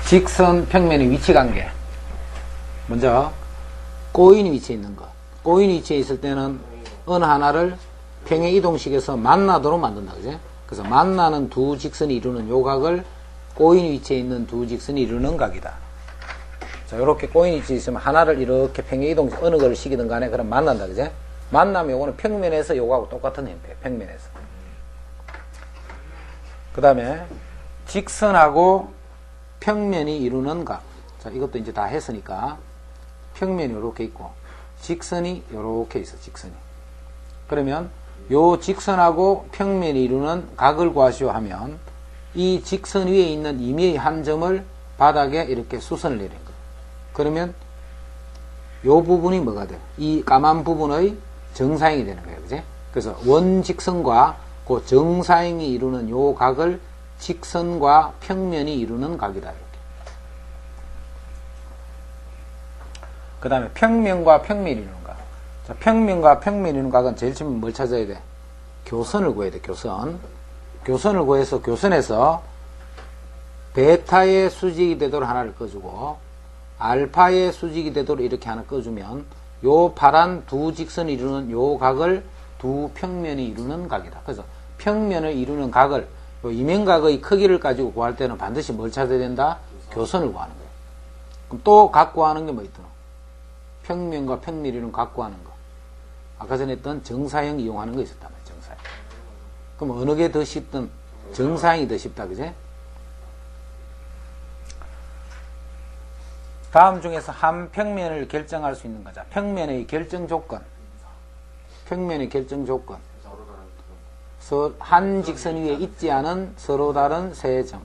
직선 평면의 위치 관계. 먼저 꼬인 위치에 있는 것. 꼬인 위치에 있을 때는 어느 하나를 평행 이동식에서 만나도록 만든다. 그지? 그래서 만나는 두 직선이 이루는 요 각을 꼬인 위치에 있는 두 직선이 이루는 각이다. 자, 요렇게 꼬인 위치에 있으면 하나를 이렇게 평행 이동, 어느 걸 시키든 간에 그럼 만난다. 그지? 만나면 요거는 평면에서 요거하고 똑같은 형태예요. 평면에서. 그 다음에 직선하고 평면이 이루는 각. 자, 이것도 이제 다 했으니까 평면이 요렇게 있고 직선이 요렇게 있어. 직선이. 그러면 요 직선하고 평면이 이루는 각을 구하시오 하면 이 직선 위에 있는 임의의 한 점을 바닥에 이렇게 수선을 내린 거예요. 그러면 요 부분이 뭐가 돼요? 이 까만 부분의 정사형이 되는 거예요. 그지? 그래서 원직선과 그 정사형이 이루는 요 각을 직선과 평면이 이루는 각이다. 이렇게. 그 다음에 평면과 평면이 이루는 각. 자, 평면과 평면이 이루는 각은 제일 처음 뭘 찾아야 돼? 교선을 구해야 돼. 교선. 교선을 구해서 교선에서 베타의 수직이 되도록 하나를 꺼주고 알파의 수직이 되도록 이렇게 하나 꺼주면 요 파란 두 직선이 이루는 요 각을 두 평면이 이루는 각이다. 그래서 평면을 이루는 각을 요 이면각의 크기를 가지고 구할 때는 반드시 뭘 찾아야 된다? 교선을 구하는 거예요. 그럼 또 각 구하는 게 뭐 있더라? 평면과 평면이 이루는 각 구하는 거. 아까 전에 했던 정사형 이용하는 거 있었단 말이에요. 정사형. 그럼 어느 게 더 쉽든 정사형이 더 쉽다. 그제? 다음 중에서 한 평면을 결정할 수 있는 거자. 평면의 결정 조건. 평면의 결정 조건. 한 직선 위에 있지 않은 서로 다른 세 점.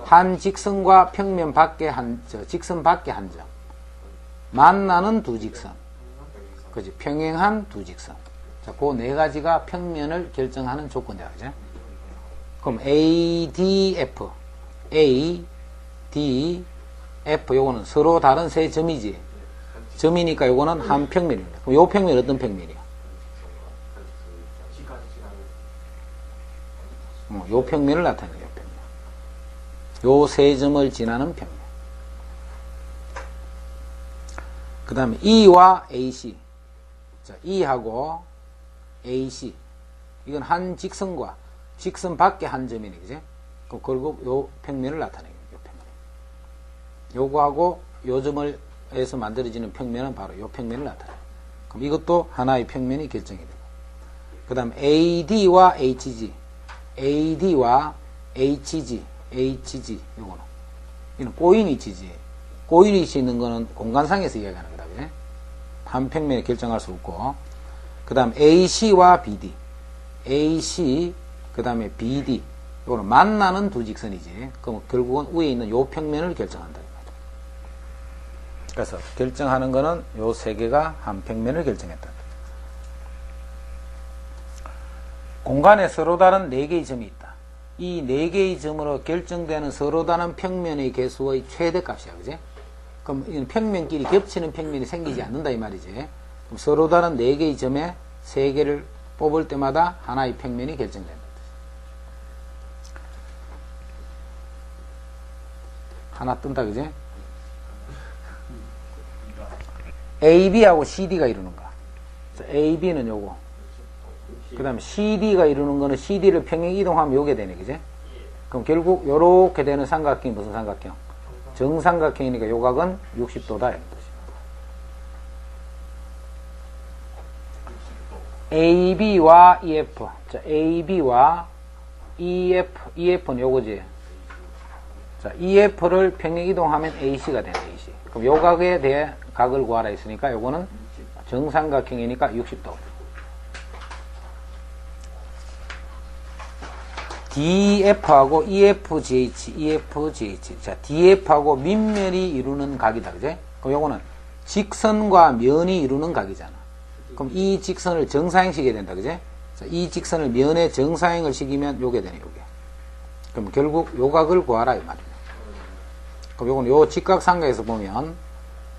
한 직선과 평면 밖에 직선 밖에 한 점. 만나는 두 직선. 그지? 평행한 두 직선. 자, 그 네 가지가 평면을 결정하는 조건이야. 그지? 그럼 A, D, F. A, D, F. 요거는 서로 다른 세 점이지. 점이니까 요거는 한 평면입니다. 그럼 요 평면 어떤 평면이야? 요 평면을 나타내요. 요 평면. 요 세 점을 지나는 평면. 그 다음에 E와 AC. 자, E하고 AC. 이건 한 직선과 직선 밖에 한 점이네. 그지? 그럼 결국 요 평면을 나타내요. 요 평면. 요거하고 요 점을 해서 만들어지는 평면은 바로 요 평면을 나타내요. 그럼 이것도 하나의 평면이 결정이 되고. 그 다음 AD와 HG. AD와 HG. 요거는. 이는 꼬인 위치지. 꼬인 위치 있는 거는 공간상에서 이야기하는 거다. 그지? 한 평면에 결정할 수 없고. 그 다음 AC와 BD. AC, 그 다음에 BD. 요거는 만나는 두 직선이지. 그럼 결국은 위에 있는 요 평면을 결정한다. 그래서 결정하는 거는 요 세 개가 한 평면을 결정했다. 공간에 서로 다른 네 개의 점이 있다. 이 네 개의 점으로 결정되는 서로 다른 평면의 개수의 최대값이야. 그지? 그럼 이건 평면끼리 겹치는 평면이 생기지 않는다 이 말이지. 그럼 서로 다른 네 개의 점에 세 개를 뽑을 때마다 하나의 평면이 결정된다. 하나 뜬다. 그지? AB하고 CD가 이루는 거. AB는 요거. 그 다음에 CD가 이루는 거는 CD를 평행 이동하면 요게 되네. 그지? 그럼 결국 요렇게 되는 삼각형이 무슨 삼각형? 정삼각형이니까 요 각은 60도다. 이런 뜻이야. AB와 EF. 자, AB와 EF는 요거지. 자, EF를 평행 이동하면 AC가 되네. AC. 그럼 요 각에 대해 각을 구하라 했으니까 요거는 정삼각형이니까 60도. DF하고 EFGH. 자, DF하고 밑면이 이루는 각이다. 그제? 그럼 요거는 직선과 면이 이루는 각이잖아. 그럼 이 직선을 정사형 시켜야 된다. 그제? 자, 이 직선을 면에 정사형을 시키면 요게 되네, 요게. 그럼 결국 요 각을 구하라, 이 말이야. 그럼 요거는 요 직각삼각에서 보면,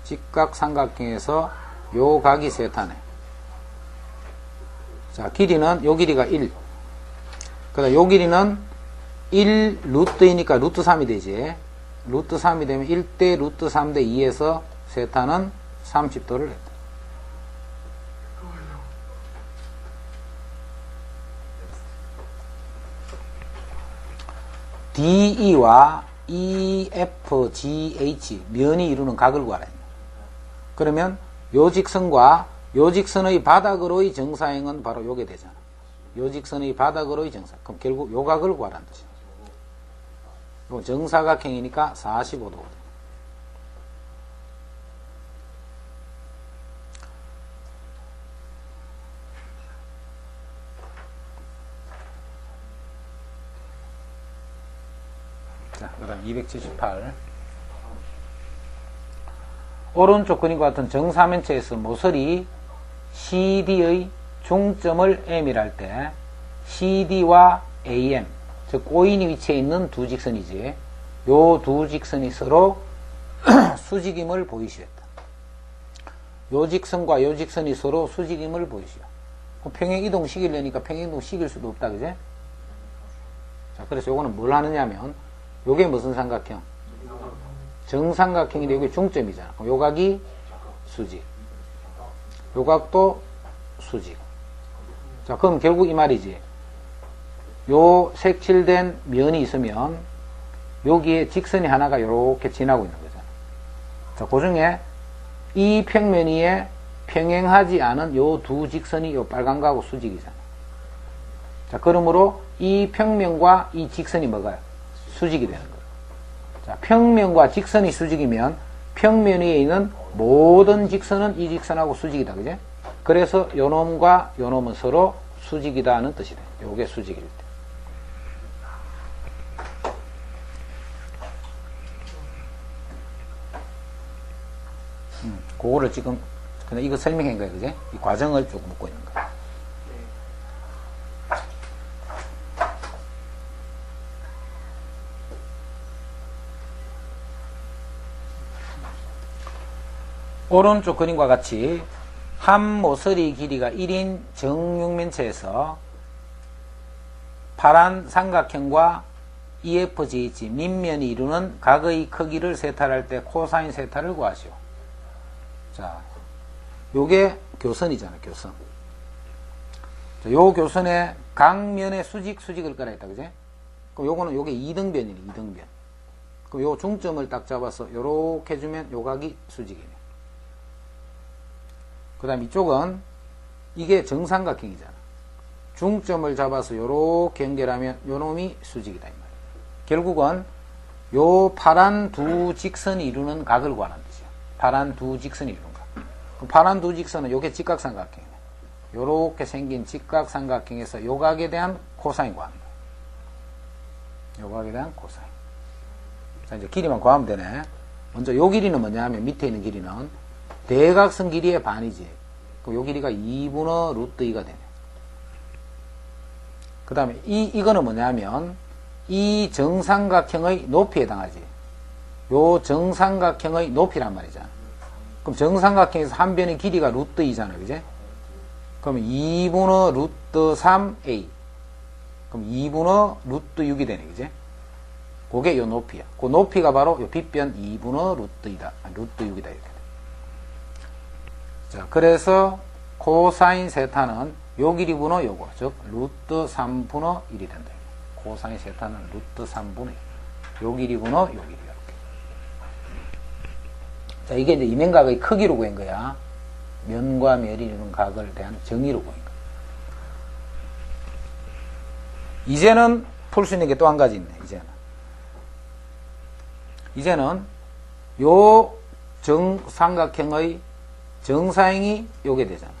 직각삼각형에서 요 각이 세타네. 자, 길이는 요 길이가 1. 그다음 요 길이는 1 루트이니까 루트 3이 되지. 루트 3이 되면 1대 루트 3대 2에서 세타는 30도를 냈다. DE와 EFGH 면이 이루는 각을 구하라. 그러면 요 직선과 요 직선의 바닥으로의 정사형은 바로 요게 되잖아. 요 직선의 바닥으로의 정사. 그럼 결국 요 각을 구하라는 뜻이야. 요 정사각형이니까 45도. 자, 그 다음 278. 오른쪽 그림과 같은 정사면체에서 모서리 CD의 중점을 M이라 할 때 CD와 AM, 즉 O인이 위치해 있는 두 직선이지. 요 두 직선이 서로 수직임을 보이시했다. 요 직선과 요 직선이 서로 수직임을 보이시오. 평행이동 시키려니까 평행이동 시킬 수도 없다, 그제? 자, 그래서 요거는 뭘 하느냐면 요게 무슨 삼각형? 정삼각형인데 여기 중점이잖아. 그럼 요 각이 수직. 요 각도 수직. 자, 그럼 결국 이 말이지. 요 색칠된 면이 있으면 여기에 직선이 하나가 요렇게 지나고 있는 거잖아. 자, 그 중에 이 평면 위에 평행하지 않은 요 두 직선이 요 빨간 거하고 수직이잖아. 자, 그러므로 이 평면과 이 직선이 뭐가요? 수직이 되는 거예요. 자, 평면과 직선이 수직이면 평면 위에 있는 모든 직선은 이 직선하고 수직이다. 그제? 그래서 요 놈과 요 놈은 서로 수직이다 하는 뜻이 돼. 요게 수직일 때. 그거를 지금 그냥 이거 설명한 거예요. 그제? 이 과정을 조금 묻고 있는 거예요. 오른쪽 그림과 같이 한 모서리 길이가 1인 정육면체에서 파란 삼각형과 EFGH 밑면이 이루는 각의 크기를 세타할 때 코사인 세타를 구하시오. 자, 요게 교선이잖아, 교선. 자, 요 교선에 각면에 수직을 깔아 있다, 그제? 그럼 요거는 요게 2등변이네, 2등변. 그럼 요 중점을 딱 잡아서 요렇게 해주면 요 각이 수직이네. 그 다음 이쪽은 이게 정삼각형이잖아. 중점을 잡아서 요렇게 연결하면 요 놈이 수직이다 이 말이야. 결국은 요 파란 두 직선이 이루는 각을 구하는 뜻이야. 파란 두 직선이 이루는 각. 그럼 파란 두 직선은 요게 직각삼각형이네. 요렇게 생긴 직각삼각형에서 요 각에 대한 코사인 구하는 거야. 요 각에 대한 코사인. 자, 이제 길이만 구하면 되네. 먼저 요 길이는 뭐냐 하면 밑에 있는 길이는 대각선 길이의 반이지. 그럼 요 길이가 2분의 루트 2가 되네. 그 다음에 이거는 뭐냐면 이 정삼각형의 높이에 해당하지. 요 정삼각형의 높이란 말이잖아. 그럼 정삼각형에서 한 변의 길이가 루트 2잖아. 그제? 그럼 2분의 루트 3a. 그럼 2분의 루트 6이 되네. 그제? 그게 요 높이야. 그 높이가 바로 요 빗변 2분의 루트 2다. 루트 6이다. 이렇게. 자, 그래서 코사인 세타는 요 길이분의 요거, 즉 루트 3분의 1이 된다. 코사인 세타는 루트 3분의 1. 요 길이분의 요 길이 이렇게. 자, 이게 이제 이면각의 크기로 구한 거야. 면과 면이 이루는 각을 대한 정의로 구한 거야. 이제는 풀 수 있는 게 또 한 가지 있네. 이제는 요 정삼각형의 정사형이 요게 되잖아.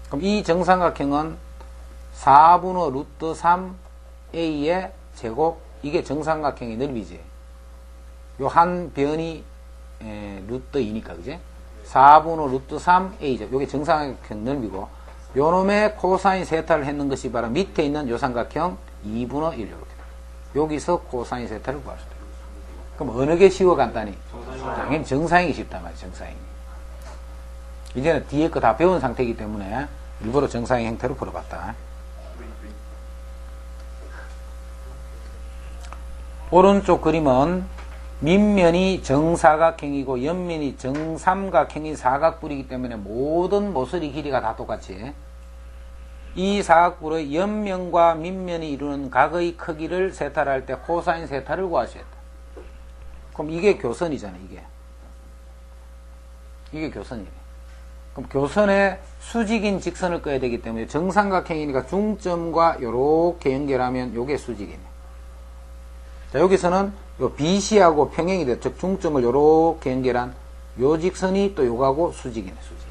그럼 이 정삼각형은 4분의 루트 3a의 제곱, 이게 정삼각형의 넓이지. 요 한 변이 루트 2니까, 그지? 4분의 루트 3a죠. 요게 정삼각형 넓이고, 요 놈의 코사인 세타를 했는 것이 바로 밑에 있는 요 삼각형 2분의 1 이렇게. 여기서 코사인 세타를 구할 수 있다. 그럼 어느 게 쉬워 간단히? 당연히 정사형이 쉽단 말이야, 정사형이. 이제는 뒤에 거 다 배운 상태이기 때문에 일부러 정사형 형태로 풀어봤다. 오른쪽 그림은 밑면이 정사각형이고 옆면이 정삼각형인 사각뿔이기 때문에 모든 모서리 길이가 다 똑같이 이 사각뿔의 옆면과 밑면이 이루는 각의 크기를 세타를 할 때 코사인 세타를 구하셔야 돼. 그럼 이게 교선이잖아. 이게 교선이네. 그럼 교선에 수직인 직선을 꺼야 되기 때문에 정삼각형이니까 중점과 요렇게 연결하면 요게 수직이네. 자, 여기서는 요 BC하고 평행이 돼. 즉 중점을 요렇게 연결한 요 직선이 또 요거하고 수직이네. 수직.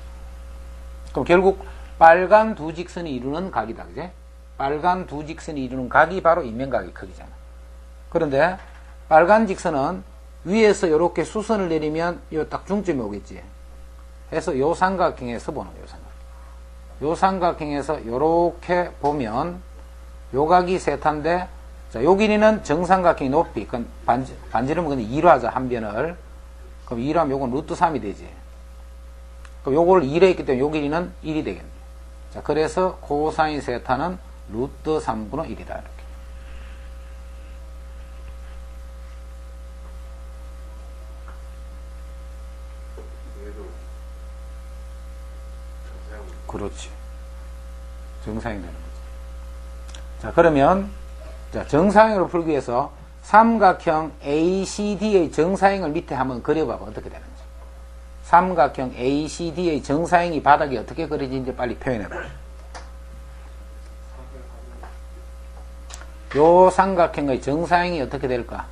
그럼 결국 빨간 두 직선이 이루는 각이다. 그지? 빨간 두 직선이 이루는 각이 바로 인면각의 크기잖아. 그런데 빨간 직선은 위에서 요렇게 수선을 내리면 요 딱 중점이 오겠지. 해서 요 삼각형에서 보는 거예요. 요 삼각형에서 요렇게 보면 요 각이 세타인데, 자, 요 길이는 정삼각형의 높이. 그건 반지름은 근데 2로 하자, 한 변을. 그럼 2로 하면 요건 루트 3이 되지. 그럼 요걸 2로 했기 때문에 요 길이는 1이 되겠네. 자, 그래서 코사인 세타는 루트 3분의 1이다. 이렇게. 그렇지. 정사형이 되는 거지. 자, 그러면, 자, 정사형으로 풀기 위해서 삼각형 ACD의 정사형을 밑에 한번 그려봐봐. 어떻게 되는지. 삼각형 ACD의 정사형이 바닥에 어떻게 그려지는지 빨리 표현해봐. 요 삼각형의 정사형이 어떻게 될까?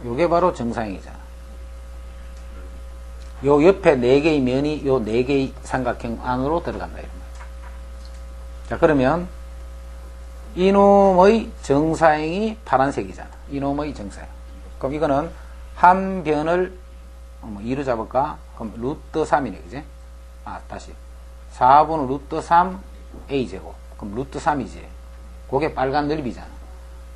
요게 바로 정사형이잖아. 요 옆에 4개의 면이 요 4개의 삼각형 안으로 들어간다. 이런 거야. 자, 그러면 이놈의 정사형이 파란색이잖아. 이놈의 정사형. 그럼 이거는 한 변을 2로 잡을까? 그럼 루트 3이네. 그지? 다시. 4분의 루트 3 A제곱. 그럼 루트 3이지. 그게 빨간 넓이잖아.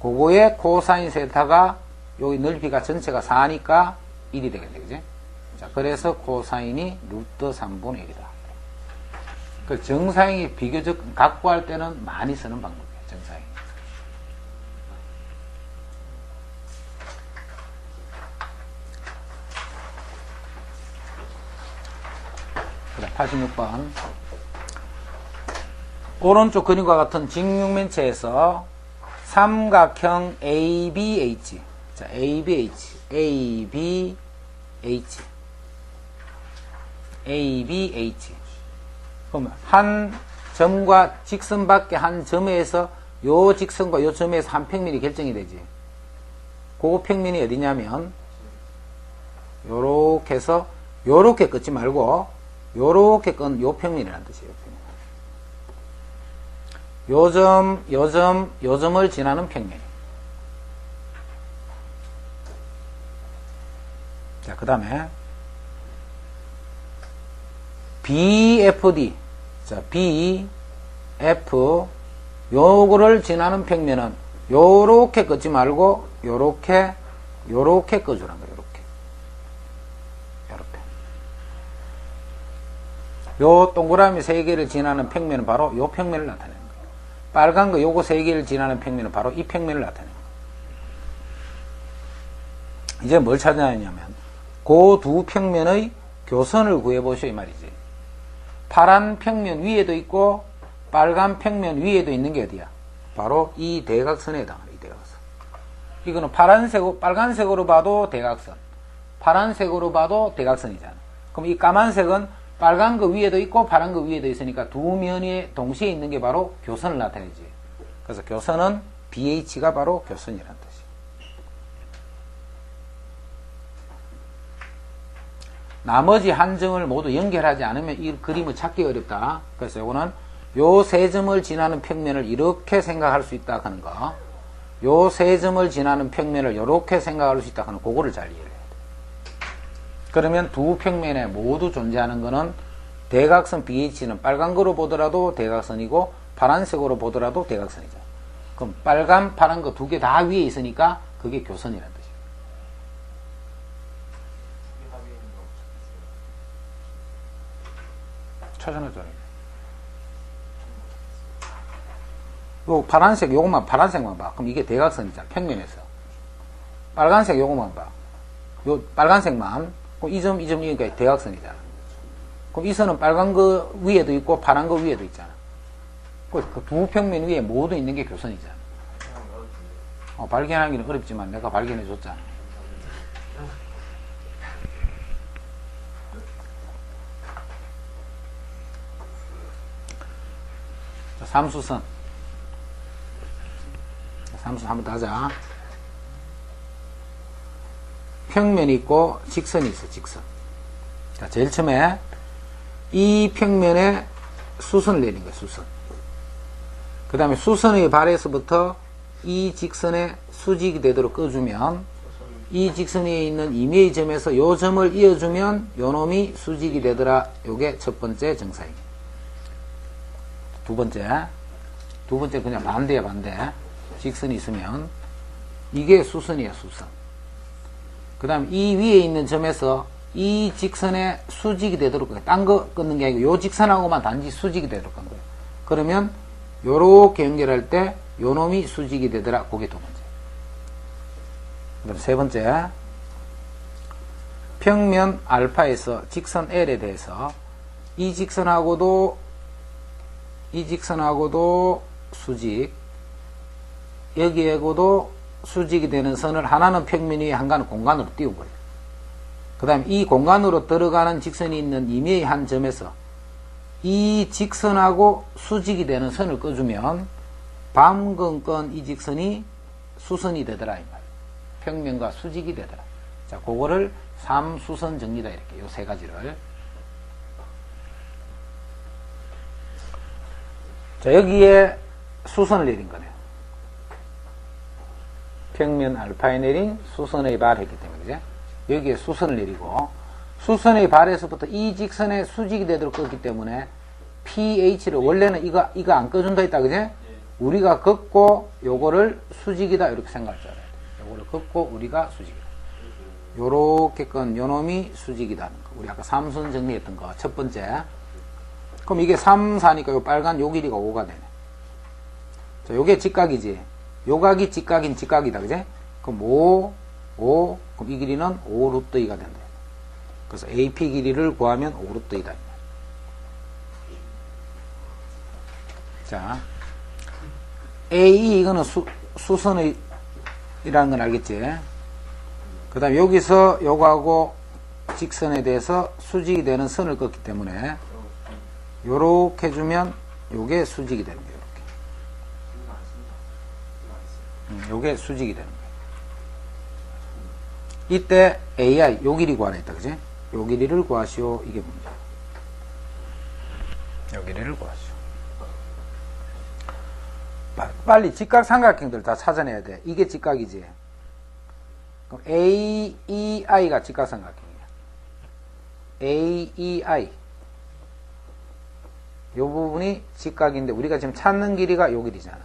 그거의 코사인 세타가 여기 넓이가 전체가 4니까 1이 되겠네. 그지? 자, 그래서 코사인이 루트 3분의 1이다. 그 정사형이 비교적 각구할 때는 많이 쓰는 방법이에요. 정사형. 그다음 86번. 오른쪽 그림과 같은 직육면체에서 삼각형 ABH. 자, ABH. 그러면 한 점과 직선 밖에 한 점에서 요 직선과 요 점에서 한 평면이 결정이 되지. 그 평면이 어디냐면 요렇게 해서 요렇게 끊지 말고 요렇게 끈 요 평면이라는 뜻이에요. 요 점을 지나는 평면. 자, 그 다음에 BFD. 자, BF 요거를 지나는 평면은 요렇게 긋지 말고 요렇게 꺼주란 거예요. 요 동그라미 3개를 지나는 평면은 바로 요 평면을 나타내는 거예요. 빨간 거 요거 3개를 지나는 평면은 바로 이 평면을 나타내는 거예요. 이제 뭘 찾아내냐면 그 두 평면의 교선을 구해보시오 이 말이지. 파란 평면 위에도 있고 빨간 평면 위에도 있는 게 어디야? 바로 이 대각선에 해당하는 이 대각선. 이거는 빨간색으로 봐도 대각선, 파란색으로 봐도 대각선이잖아. 그럼 이 까만색은 빨간 거 위에도 있고 파란 거 위에도 있으니까 두 면이 동시에 있는 게 바로 교선을 나타내지. 그래서 교선은 BH가 바로 교선이라는 뜻이에요. 나머지 한 점을 모두 연결하지 않으면 이 그림을 찾기 어렵다. 그래서 이거는 요 세 점을 지나는 평면을 이렇게 생각할 수 있다 하는 거, 요 세 점을 지나는 평면을 이렇게 생각할 수 있다 하는 그거를 잘 이해해야 돼. 그러면 두 평면에 모두 존재하는 거는 대각선 BH는 빨간 거로 보더라도 대각선이고 파란색으로 보더라도 대각선이죠. 그럼 빨간, 파란 거 두 개 다 위에 있으니까 그게 교선이라는 뜻이에요. 찾아내잖아. 요 파란색 요것만 파란색만 봐. 그럼 이게 대각선이잖아. 평면에서. 빨간색 요것만 봐. 요 빨간색만. 그럼 이 점, 이니까 대각선이잖아. 그럼 이 선은 빨간 거 위에도 있고 파란 거 위에도 있잖아. 그 두 평면 위에 모두 있는 게 교선이잖아. 발견하기는 어렵지만 내가 발견해 줬잖아. 자, 삼수선. 삼수 한번 더 하자. 평면이 있고 직선이 있어, 직선. 자, 제일 처음에 이 평면에 수선을 내린 거야, 수선. 그 다음에 수선의 발에서부터 이 직선에 수직이 되도록 꺼주면 이 직선 위에 있는 임의의 점에서 요 점을 이어주면 요 놈이 수직이 되더라. 요게 첫 번째 정사입니다. 두 번째 그냥 반대야, 반대. 직선이 있으면 이게 수선이야, 수선. 그 다음 이 위에 있는 점에서 이 직선에 수직이 되도록 딴 거 끊는 게 아니고 요 직선하고만 단지 수직이 되도록 한 거예요. 그러면 요렇게 연결할 때 요 놈이 수직이 되더라. 그게 두 번째. 그다음 세 번째, 평면 알파에서 직선 L에 대해서 이 직선하고도 수직, 여기하고도 수직이 되는 선을 하나는 평면 위에 한가는 공간으로 띄워버려요. 그 다음 이 공간으로 들어가는 직선이 있는 임의의 한 점에서 이 직선하고 수직이 되는 선을 꺼주면 방금 건 이 직선이 수선이 되더라, 이 말이에요. 평면과 수직이 되더라. 자, 그거를 삼수선 정리다, 이렇게 요 세 가지를. 자, 여기에 수선을 내린 거네요. 평면 알파에 내린 수선의 발을 했기 때문에, 그죠? 여기에 수선을 내리고, 수선의 발에서부터 이 직선에 수직이 되도록 껐기 때문에 PH를 원래는 이거 안 꺼준다 했다, 그죠? 우리가 긋고 요거를 수직이다, 이렇게 생각할 줄 알아야 돼. 요거를 긋고 우리가 수직이다. 요렇게 건 요놈이 수직이다는 거. 우리 아까 삼선 정리했던 거 첫 번째. 그럼 이게 3, 4니까 요 빨간 요 길이가 5가 되네. 자, 요게 직각이지. 요 각이 직각인 직각이다, 그지? 그럼 5, 그럼 이 길이는 5 루트 2가 된다. 그래서 AP 길이를 구하면 5 루트 2다. 자, AE 이거는 수선의 이라는 건 알겠지? 그 다음 여기서 요거하고 직선에 대해서 수직이 되는 선을 긋기 때문에 요렇게 해주면 요게 수직이 되는 거예요. 요렇게. 요게 수직이 되는 거예요. 이때 AI 요 길이 구하라 했다, 그지? 요 길이를 구하시오. 이게 문제야. 요 길이를 구하시오. 빨리 직각 삼각형들 다 찾아내야 돼. 이게 직각이지. 그럼 AEI가 직각 삼각형이야. AEI. 요 부분이 직각인데 우리가 지금 찾는 길이가 요 길이잖아.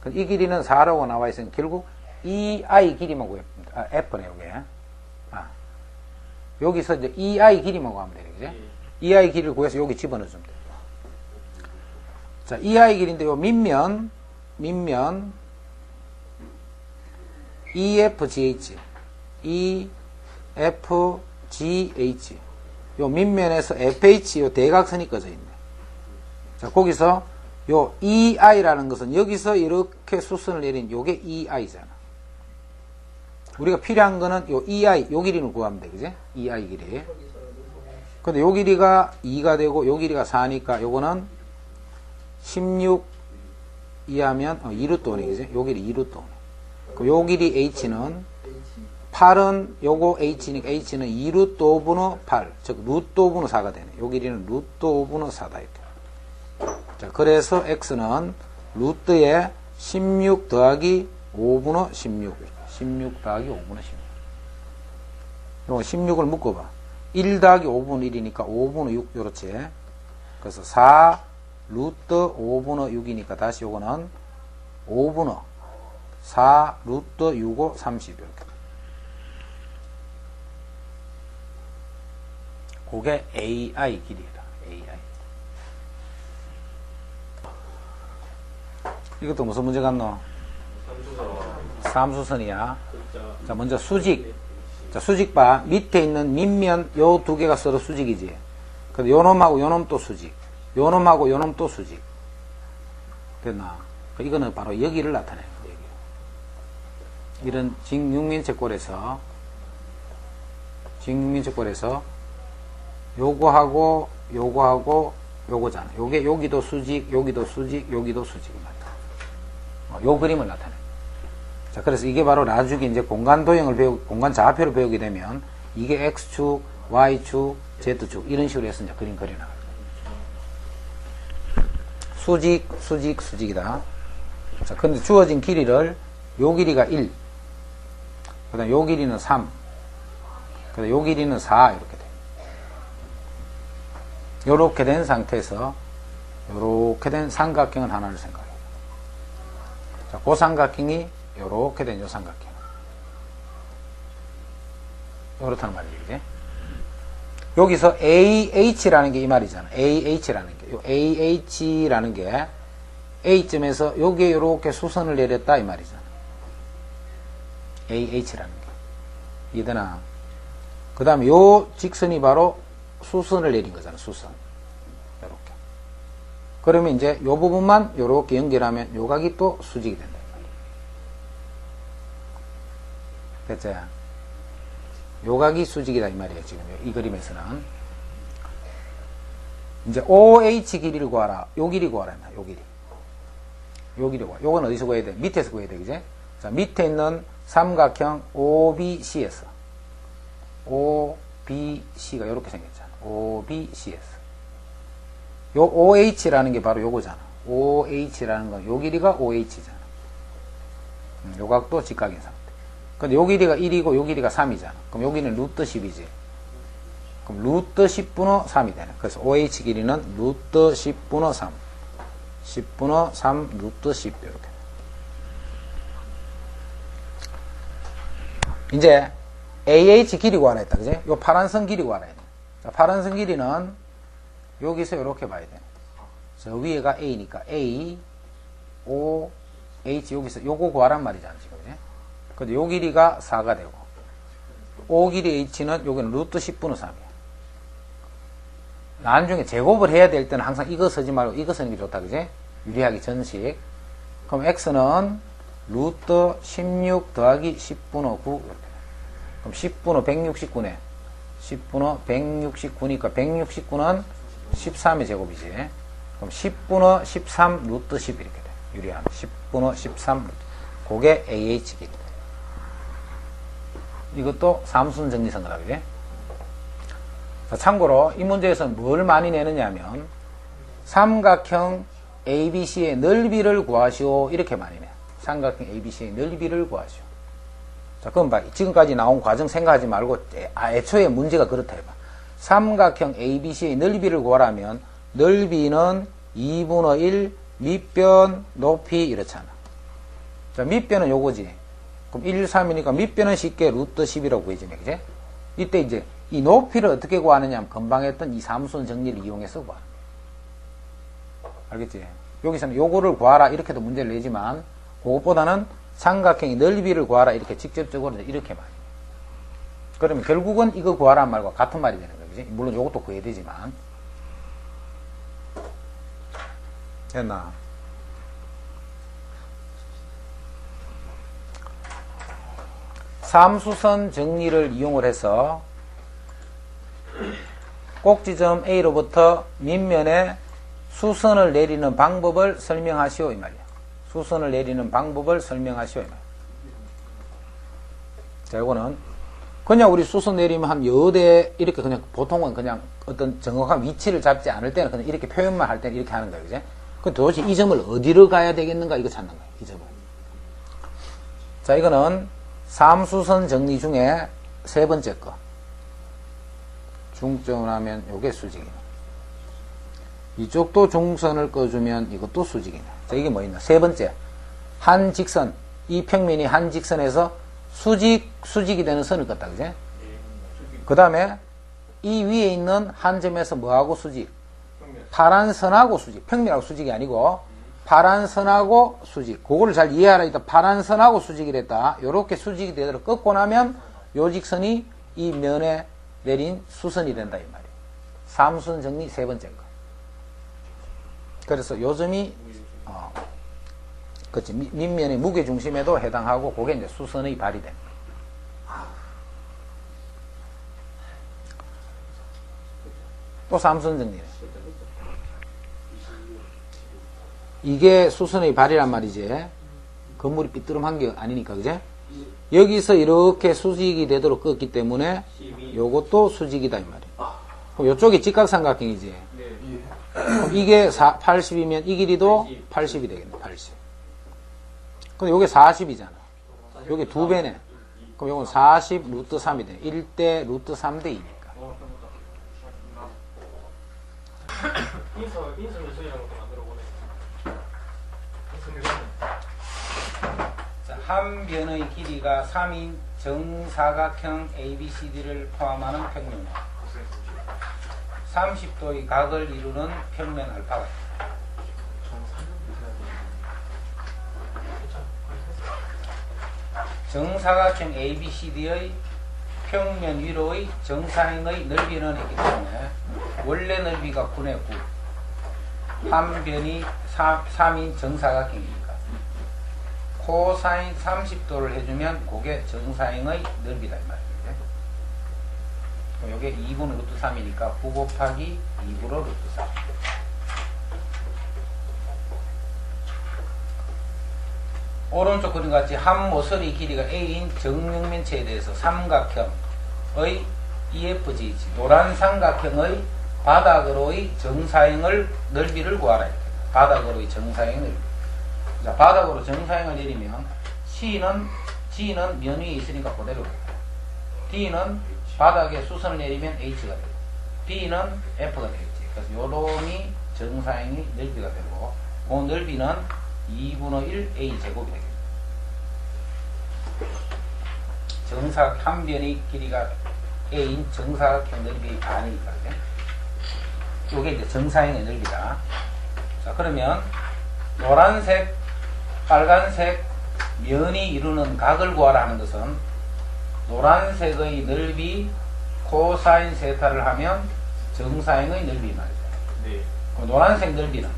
그럼 이 길이는 4라고 나와 있으니까 결국 EI 길이만 구합니다. F네, 요게. 여기서 이제 EI 길이만 구하면 되네, 그지? EI 길이를 구해서 여기 집어넣어주면 돼. 자, EI 길인데 요 밑면 EFGH 요 밑면에서 FH 요 대각선이 꺼져 있네. 자, 거기서 요 EI라는 것은 여기서 이렇게 수선을 내린 요게 EI잖아. 우리가 필요한 거는 요 EI 요 길이를 구하면 돼, 그지? EI 길이. 근데 요 길이가 2가 되고 요 길이가 4니까 요거는 16 이하면 2루트 5네, 그지? 요 길이 2루트 5네. 그럼 요 길이 H는 8은 요거 H니까 H는 2루트 5분의 8, 즉 루트 5분의 4가 되네. 요 길이는 루트 5분의 4다, 이렇게. 자, 그래서 X는 루트에 16 더하기 5분의 16, 16 더하기 5분의 16. 요거 16을 묶어봐. 1 더하기 5분의 1이니까 5분의 6, 요렇지. 그래서 4 루트 5분의 6이니까 다시 요거는 5분의 4 루트 6, 30 이렇게. 그게 AI 길이다. AI. 이것도 무슨 문제 같노? 삼수선이야. 자, 먼저 수직. 자, 수직 봐. 밑에 있는 밑면 요 두 개가 서로 수직이지. 근데 요 놈하고 요 놈 또 수직. 요 놈하고 요 놈 또 수직. 됐나? 이거는 바로 여기를 나타내는 거예요. 이런 직육면체꼴에서 요거하고 요거하고 요거잖아. 요게 여기도 수직, 여기도 수직, 여기도 수직이 말이야. 요 그림을 나타내. 자, 그래서 이게 바로 나중에 이제 공간 도형을 공간 좌표를 배우게 되면 이게 X축, Y축, Z축 이런 식으로 해서 이제 그림 그려나가요. 수직, 수직, 수직이다. 자, 근데 주어진 길이를 요 길이가 1, 그 다음 요 길이는 3, 그 다음 요 길이는 4 이렇게 돼. 요렇게 된 상태에서 요렇게 된 삼각형은 하나를 생각해요. 자, 그 삼각형이 요렇게 된 요 삼각형. 요렇다는 말이지, 그지? 여기서 AH라는 게 이 말이잖아. AH라는 게. 요 AH라는 게 A점에서 여기에 요렇게 수선을 내렸다 이 말이잖아. AH라는 게. 이해되나? 그 다음에 요 직선이 바로 수선을 내린 거잖아. 수선. 요렇게. 그러면 이제 요 부분만 요렇게 연결하면 요 각이 또 수직이 된다. 됐죠? 요 각이 수직이다 이 말이에요. 지금 이 그림에서는 이제 OH 길이를 구하라. 요 길이 구하라. 요 길이. 요 길이 구하라. 요건 어디서 구해야 돼? 밑에서 구해야 돼. 그지? 자, 밑에 있는 삼각형 OBC에서 OBC가 요렇게 생겼잖아. OBC에서 요 OH라는 게 바로 요거잖아. OH라는 건 요 길이가 OH잖아. 요 각도 직각인 상태. 근데 요 길이가 1이고 요 길이가 3이잖아. 그럼 여기는 루트 10이지. 그럼 루트 10분의 3이 되네. 그래서 OH 길이는 루트 10분의 3. 10분의 3 루트 10 이렇게. 이제 AH 길이 구하라 했다. 그지? 요 파란선 길이 구하라 했네. 자, 파란선 길이는 여기서 이렇게 봐야 돼. 저 위에가 A니까 A, O, H 여기서 요거 구하란 말이잖아. 지금. 그지? 근데 요 길이가 4가 되고 O 길이 H는 여기는 루트 10분의 3이야. 나중에 제곱을 해야 될 때는 항상 이거 쓰지 말고 이거 쓰는 게 좋다. 그지? 유리하기 전식. 그럼 X는 루트 16 더하기 10분의 9 이렇게. 그럼 10분의 169네. 10분의 169니까 169는 13의 제곱이지. 그럼 10분의 13 루트 10 이렇게 돼. 유리한 10분의 13 루트. 그게 AH 길이. 이것도 삼수선 정리선거다. 그지? 자, 참고로 이 문제에서는 뭘 많이 내느냐 하면 삼각형 ABC의 넓이를 구하시오 이렇게 많이 내. 삼각형 ABC의 넓이를 구하시오. 자, 그럼 봐. 지금까지 나온 과정 생각하지 말고 애초에 문제가 그렇다 해봐. 삼각형 ABC의 넓이를 구하라면 넓이는 2분의 1 밑변 높이 이렇잖아. 자, 밑변은 요거지. 그럼 1, 3이니까 밑변은 쉽게 루트 10이라고 구해지네. 그지? 이때 이제 이 높이를 어떻게 구하느냐 하면 금방 했던 이 삼수선 정리를 이용해서 구하는 거야. 알겠지? 여기서는 요거를 구하라 이렇게도 문제를 내지만 그것보다는 삼각형의 넓이를 구하라 이렇게 직접적으로 이렇게 말이야. 그러면 결국은 이거 구하라 말과 같은 말이 되는 거야. 그지? 물론 요것도 구해야 되지만. 됐나? 삼수선 정리를 이용을 해서 꼭지점 A로부터 밑면에 수선을 내리는 방법을 설명하시오 이 말이야. 수선을 내리는 방법을 설명하시오 이 말이야. 자, 이거는 그냥 우리 수선 내리면 한 여대 이렇게 그냥 보통은 그냥 어떤 정확한 위치를 잡지 않을 때는 그냥 이렇게 표현만 할 때는 이렇게 하는 거야. 그지? 그 도대체 이 점을 어디로 가야 되겠는가 이거 찾는 거야. 이 점을. 자, 이거는 삼수선 정리 중에 세 번째 거. 중점을 하면 요게 수직이네. 이쪽도 중선을 꺼주면 이것도 수직이네. 자, 이게 뭐 있나? 세 번째. 한 직선. 이 평면이 한 직선에서 수직이 되는 선을 껐다. 그지? 그 다음에 이 위에 있는 한 점에서 뭐하고 수직? 파란 선하고 수직. 평면하고 수직이 아니고 파란 선하고 수직. 그거를 잘 이해하라 했다. 파란 선하고 수직이랬다. 요렇게 수직이 되도록 꺾고 나면 요 직선이 이 면에 내린 수선이 된다 이 말이에요. 사무선 정리 세 번째 거. 그래서 요 점이 그치, 밑면의 무게 중심에도 해당하고 그게 이제 수선의 발이 됩니다. 또 사무선 정리네. 이게 수선의 발이란 말이지. 건물이 삐뚤음한 게 아니니까, 그제? 여기서 이렇게 수직이 되도록 꺾기 때문에 요것도 수직이다, 이 말이에요. 그럼 요쪽이 직각삼각형이지. 그럼 이게 80이면 이 길이도 80이 되겠네, 80. 근데 요게 40이잖아. 요게 2배네. 그럼 요건 40 루트 3이 되네. 1대 루트 3대 2니까. 인성 요소이라는 것도 만들어 보네. 자, 한 변의 길이가 3인 정사각형 ABCD를 포함하는 평면은 30도의 각을 이루는 평면 알파가 있다. 정사각형 ABCD의 평면 위로의 정사형의 넓이는 있기 때문에 원래 넓이가 9의 9. 한 변이 3인 정사각형이니까 코사인 30도를 해주면 그게 정사형의 넓이다 이 말이에요. 요게 2분의 루트 3이니까 9 곱하기 2분의 루트 3. 오른쪽 그림 같이 한 모서리 길이가 A인 정육면체에 대해서 삼각형의 EFGH 노란 삼각형의 바닥으로의 정사형을 넓이를 구하라. 바닥으로의 정사형의 넓이. 자, 바닥으로 정사형을 내리면 G는 면 위에 있으니까 그대로 돼요. D는 바닥에 수선을 내리면 H가 되고 B는 F가 되겠지. 그래서 요놈이 정사형의 넓이가 되고 그 넓이는 2분의 1 A제곱이 되겠습니다. 정사각 한 변의 길이가 A인 정사각형 넓이의 반이니까. 이게 이제 정사형의 넓이다. 자, 그러면 노란색, 빨간색 면이 이루는 각을 구하라 하는 것은 노란색의 넓이 코사인 세타를 하면 정사형의 넓이 말이죠. 네. 그 노란색 넓이는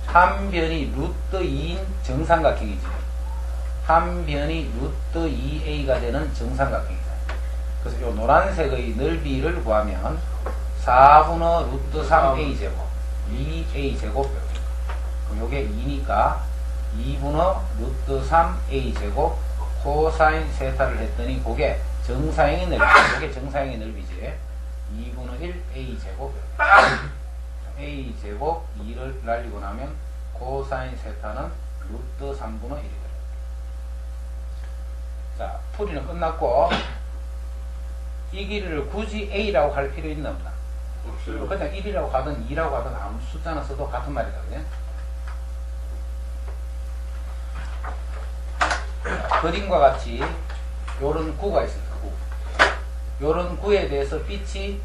한 변이 루트 2인 정삼각형이지. 한 변이 루트 2a가 되는 정삼각형이다. 그래서 이 노란색의 넓이를 구하면 4분의 루트 3a 제곱 2a 제곱. 그럼 요게 2니까 2분의 루트 3a 제곱 코사인 세타를 했더니 그게 정사형의 넓이. 그게 정사형의 넓이지. 2분의 1 a 제곱. a 제곱 2를 날리고 나면 코사인 세타는 루트 3분의 1이 돼요. 자, 풀이는 끝났고 이 길이를 굳이 a라고 할 필요 있나 없나? 없어요. 그냥 1이라고 하든 2라고 하든 아무 숫자나 써도 같은 말이다. 그냥. 그림과 같이 요런 구가 있습니다. 구. 요런 구에 대해서 빛이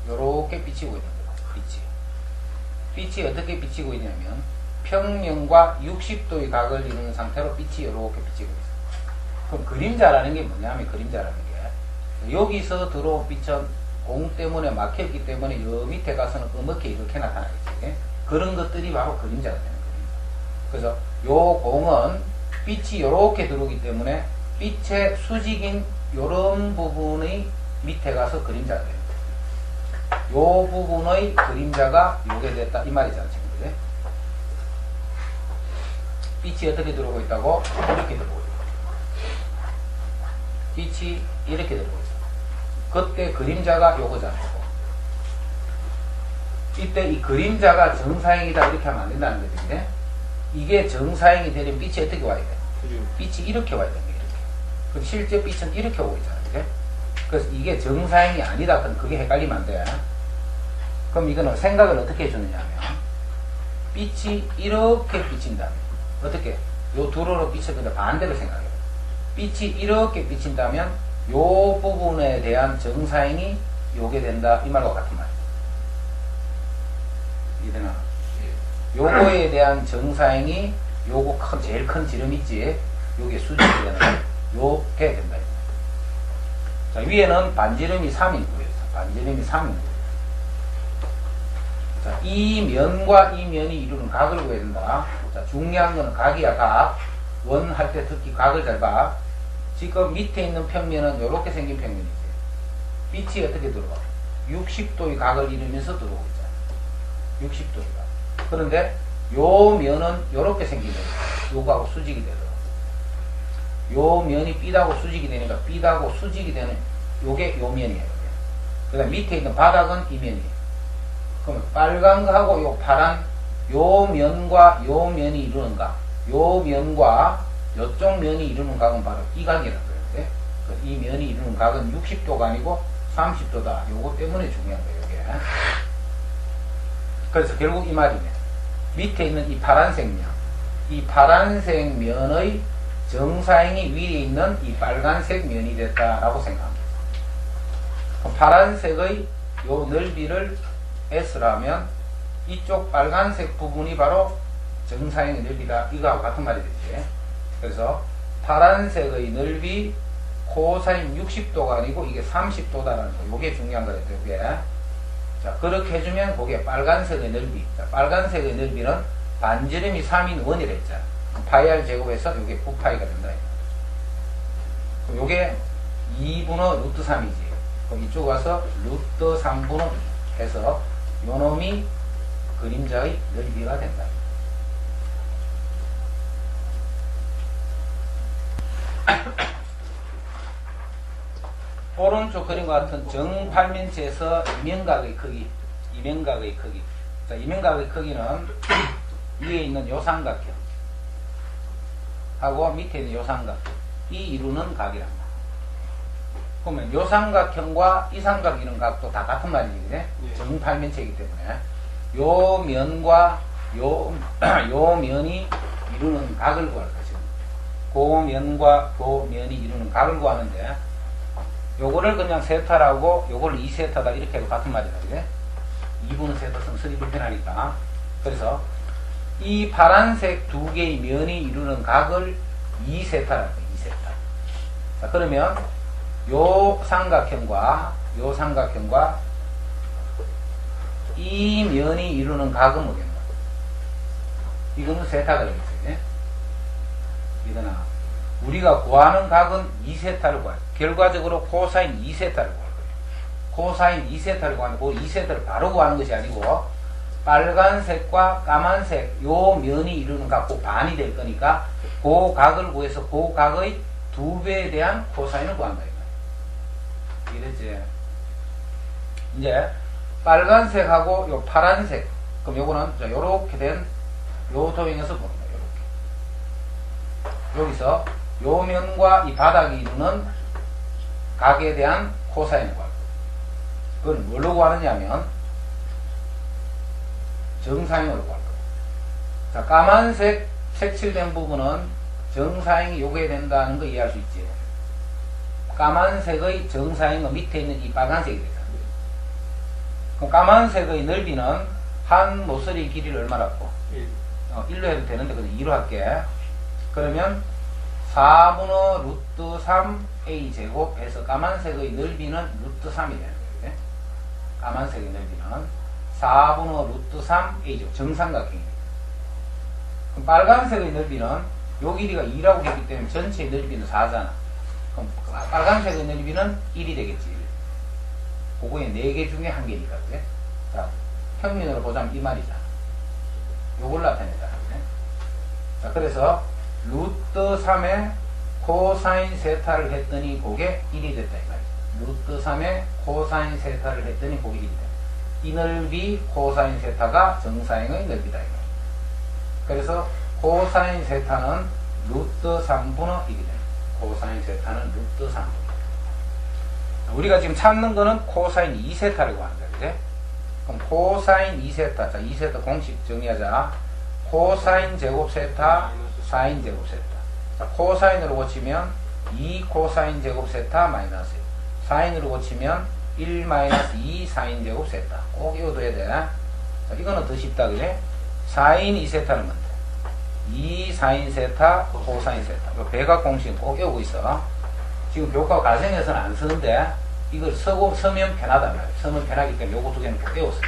요렇게 비치고 있는 거예요. 빛이 어떻게 비치고 있냐면 평면과 60도의 각을 이루는 상태로 빛이 요렇게 비치고 있어요. 그럼 그림자라는 게 뭐냐면 그림자라는 게 여기서 들어온 빛은 공 때문에 막혔기 때문에 요 밑에 가서는 검게 이렇게 나타나겠지. 그런 것들이 바로 그림자가 되는 거예요. 그래서 요 공은 빛이 요렇게 들어오기 때문에 빛의 수직인 요런 부분의 밑에 가서 그림자가 됩니다. 요 부분의 그림자가 요게 됐다 이 말이잖아 지금. 그래? 빛이 어떻게 들어오고 있다고? 이렇게 들어오고 있다. 빛이 이렇게 들어오고 있어. 그때 그림자가 요거잖아요. 이때 이 그림자가 정사형이다 이렇게 하면 안 된다는 거지. 이게 정사형이 되려면 빛이 어떻게 와야 돼? 빛이 이렇게 와야 됩니다. 이렇게. 근데 실제 빛은 이렇게 오고 있잖아요. 그래? 그래서 이게 정사형이 아니다. 그럼 그게 헷갈리면 안 돼. 그럼 이거는 생각을 어떻게 해주느냐 하면 빛이 이렇게 비친다면 어떻게? 요 두로로 빛을 그냥 반대로 생각해요. 빛이 이렇게 비친다면 요 부분에 대한 정사형이 요게 된다 이 말과 같은 말이에요. 이해되나? 요거에 대한 정사행이 요거 제일 큰 지름 있지. 요게 수직이 되는 요게 된다. 자, 위에는 반지름이 3이고요. 반지름이 3이고. 자, 이 면과 이 면이 이루는 각을 구해야 된다. 자, 중요한 거는 각이야, 각. 원 할 때 특히 각을 잘 봐. 지금 밑에 있는 평면은 이렇게 생긴 평면이지. 빛이 어떻게 들어가? 60도의 각을 이루면서 들어오고 있잖아. 60도의 각. 그런데 요 면은 이렇게 생긴 거예요. 요거하고 수직이 되더라고. 요 면이 삐다고 수직이 되니까 삐다고 수직이 되는 요게 요 면이에요. 그 다음 밑에 있는 바닥은 이 면이에요. 그러면 빨간 거하고 요 파란 요 면과 요 면이 이루는 각, 요 면과 요쪽 면이 이루는 각은 바로 이 각이라고 해요. 이 면이 이루는 각은 60도가 아니고 30도다. 요거 때문에 중요한 거예요. 이게. 그래서 결국 이 말이네. 밑에 있는 이 파란색 면, 이 파란색 면의 정사행이 위에 있는 이 빨간색 면이 됐다라고 생각합니다. 그럼 파란색의 요 넓이를 S라면 이쪽 빨간색 부분이 바로 정사행의 넓이다. 이거하고 같은 말이 되지. 그래서 파란색의 넓이 코사인 60도가 아니고 이게 30도다라는 거. 요게 중요한 거랬죠. 요게. 자, 그렇게 해주면 그게 빨간색의 넓이. 자, 빨간색의 넓이는 반지름이 3인 원이라 했잖아. 파이 r 제곱해서 요게 9파이가 된다. 그럼 요게 2분의 루트 3이지. 그럼 이쪽 와서 루트 3분의 2 해서 요 놈이 그림자의 넓이가 된다. 오른쪽 그림과 같은 정팔면체에서 이면각의 크기, 이면각의 크기. 자, 이면각의 크기는 위에 있는 요 삼각형 하고 밑에 있는 요 삼각형 이 이루는 각이란다. 그러면 요 삼각형과 이 삼각 이루는 각도 다 같은 말이지, 그래? 예. 정팔면체이기 때문에 요 면과 요 면이 이루는 각을 구할 것이고, 그 면과 그 면이 이루는 각을 구하는데, 요거를 그냥 세타라고 요걸 2세타다 이렇게 해도 같은 말이다, 그래? 2분의 세타 쓰면 쓰기 불편하니까. 그래서 이 파란색 두 개의 면이 이루는 각을 2세타라고 해요. 2세타. 자, 그러면 요 삼각형과 요 삼각형과 이 면이 이루는 각은 뭐겠나? 이거는 세타가 되겠지. 이거나 우리가 구하는 각은 2세타를 구해요. 결과적으로 코사인 2세타를 구할 거예요. 코사인 2세타를 구하는데 그 2세타를 바로 구하는 것이 아니고 빨간색과 까만색 요 면이 이루는 각, 그 반이 될 거니까 그 각을 구해서 그 각의 2배에 대한 코사인을 구한다. 이랬지. 이제 빨간색하고 요 파란색, 그럼 요거는 요렇게 된 요 도형에서 보는 거예요. 요렇게. 여기서 요 면과 이 바닥이 이루는 각에 대한 코사인을 구할 거예요. 그걸 뭘로 구하느냐면 정사형으로 구할 거예요. 자, 까만색 색칠된 부분은 정사형이 요게 된다는 거 이해할 수 있지. 까만색의 정사형은 밑에 있는 이 빨간색이 되죠. 그럼 까만색의 넓이는 한 모서리 길이를 얼마나 갖고? 1로 해도 되는데 그냥 2로 할게. 그러면 4분의 루트 3a 제곱 해서 까만색의 넓이는 루트 3이 되는 거예요. 까만색의 넓이는 4분의 루트 3a 제곱 정삼각형이에요. 그럼 빨간색의 넓이는 요 길이가 2라고 했기 때문에 전체의 넓이는 4잖아. 그럼 빨간색의 넓이는 1이 되겠지. 그거의 4개 중에 1개니까. 그래? 자, 평면으로 보자면 이 말이잖아. 요걸 나타내자. 그래? 자, 그래서 루트 3에 코사인 세타를 했더니 그게 1이 됐다. 이 말이야. 루트 3에 코사인 세타를 했더니 그게 1이 됐다. 이 넓이 코사인 세타가 정사형의 넓이다. 이 말이야. 그래서 코사인 세타는 루트 3분의 1이 됩니다. 코사인 세타는 루트 3. 우리가 지금 찾는 거는 코사인 2세타를 구한다. 그래? 그럼 코사인 2세타. 자, 2세타 공식 정리하자. 코사인 제곱 세타, 사인 제곱 세타. 자, 코사인으로 고치면 2 코사인 제곱 세타 마이너스 1. 사인으로 고치면 1 마이너스 2 사인 제곱 세타. 꼭 이거 둬야 돼. 자, 이거는 더 쉽다. 그래? 사인 2세타는 뭔데? 2 사인 세타, 코사인 세타. 이 배각 공식은 꼭 외우고 있어. 지금 교과 과정에서는 안 쓰는데 이걸 서면 편하단 말이에요. 서면 편하기 때문에 요거 두 개는 꼭 외웠어요.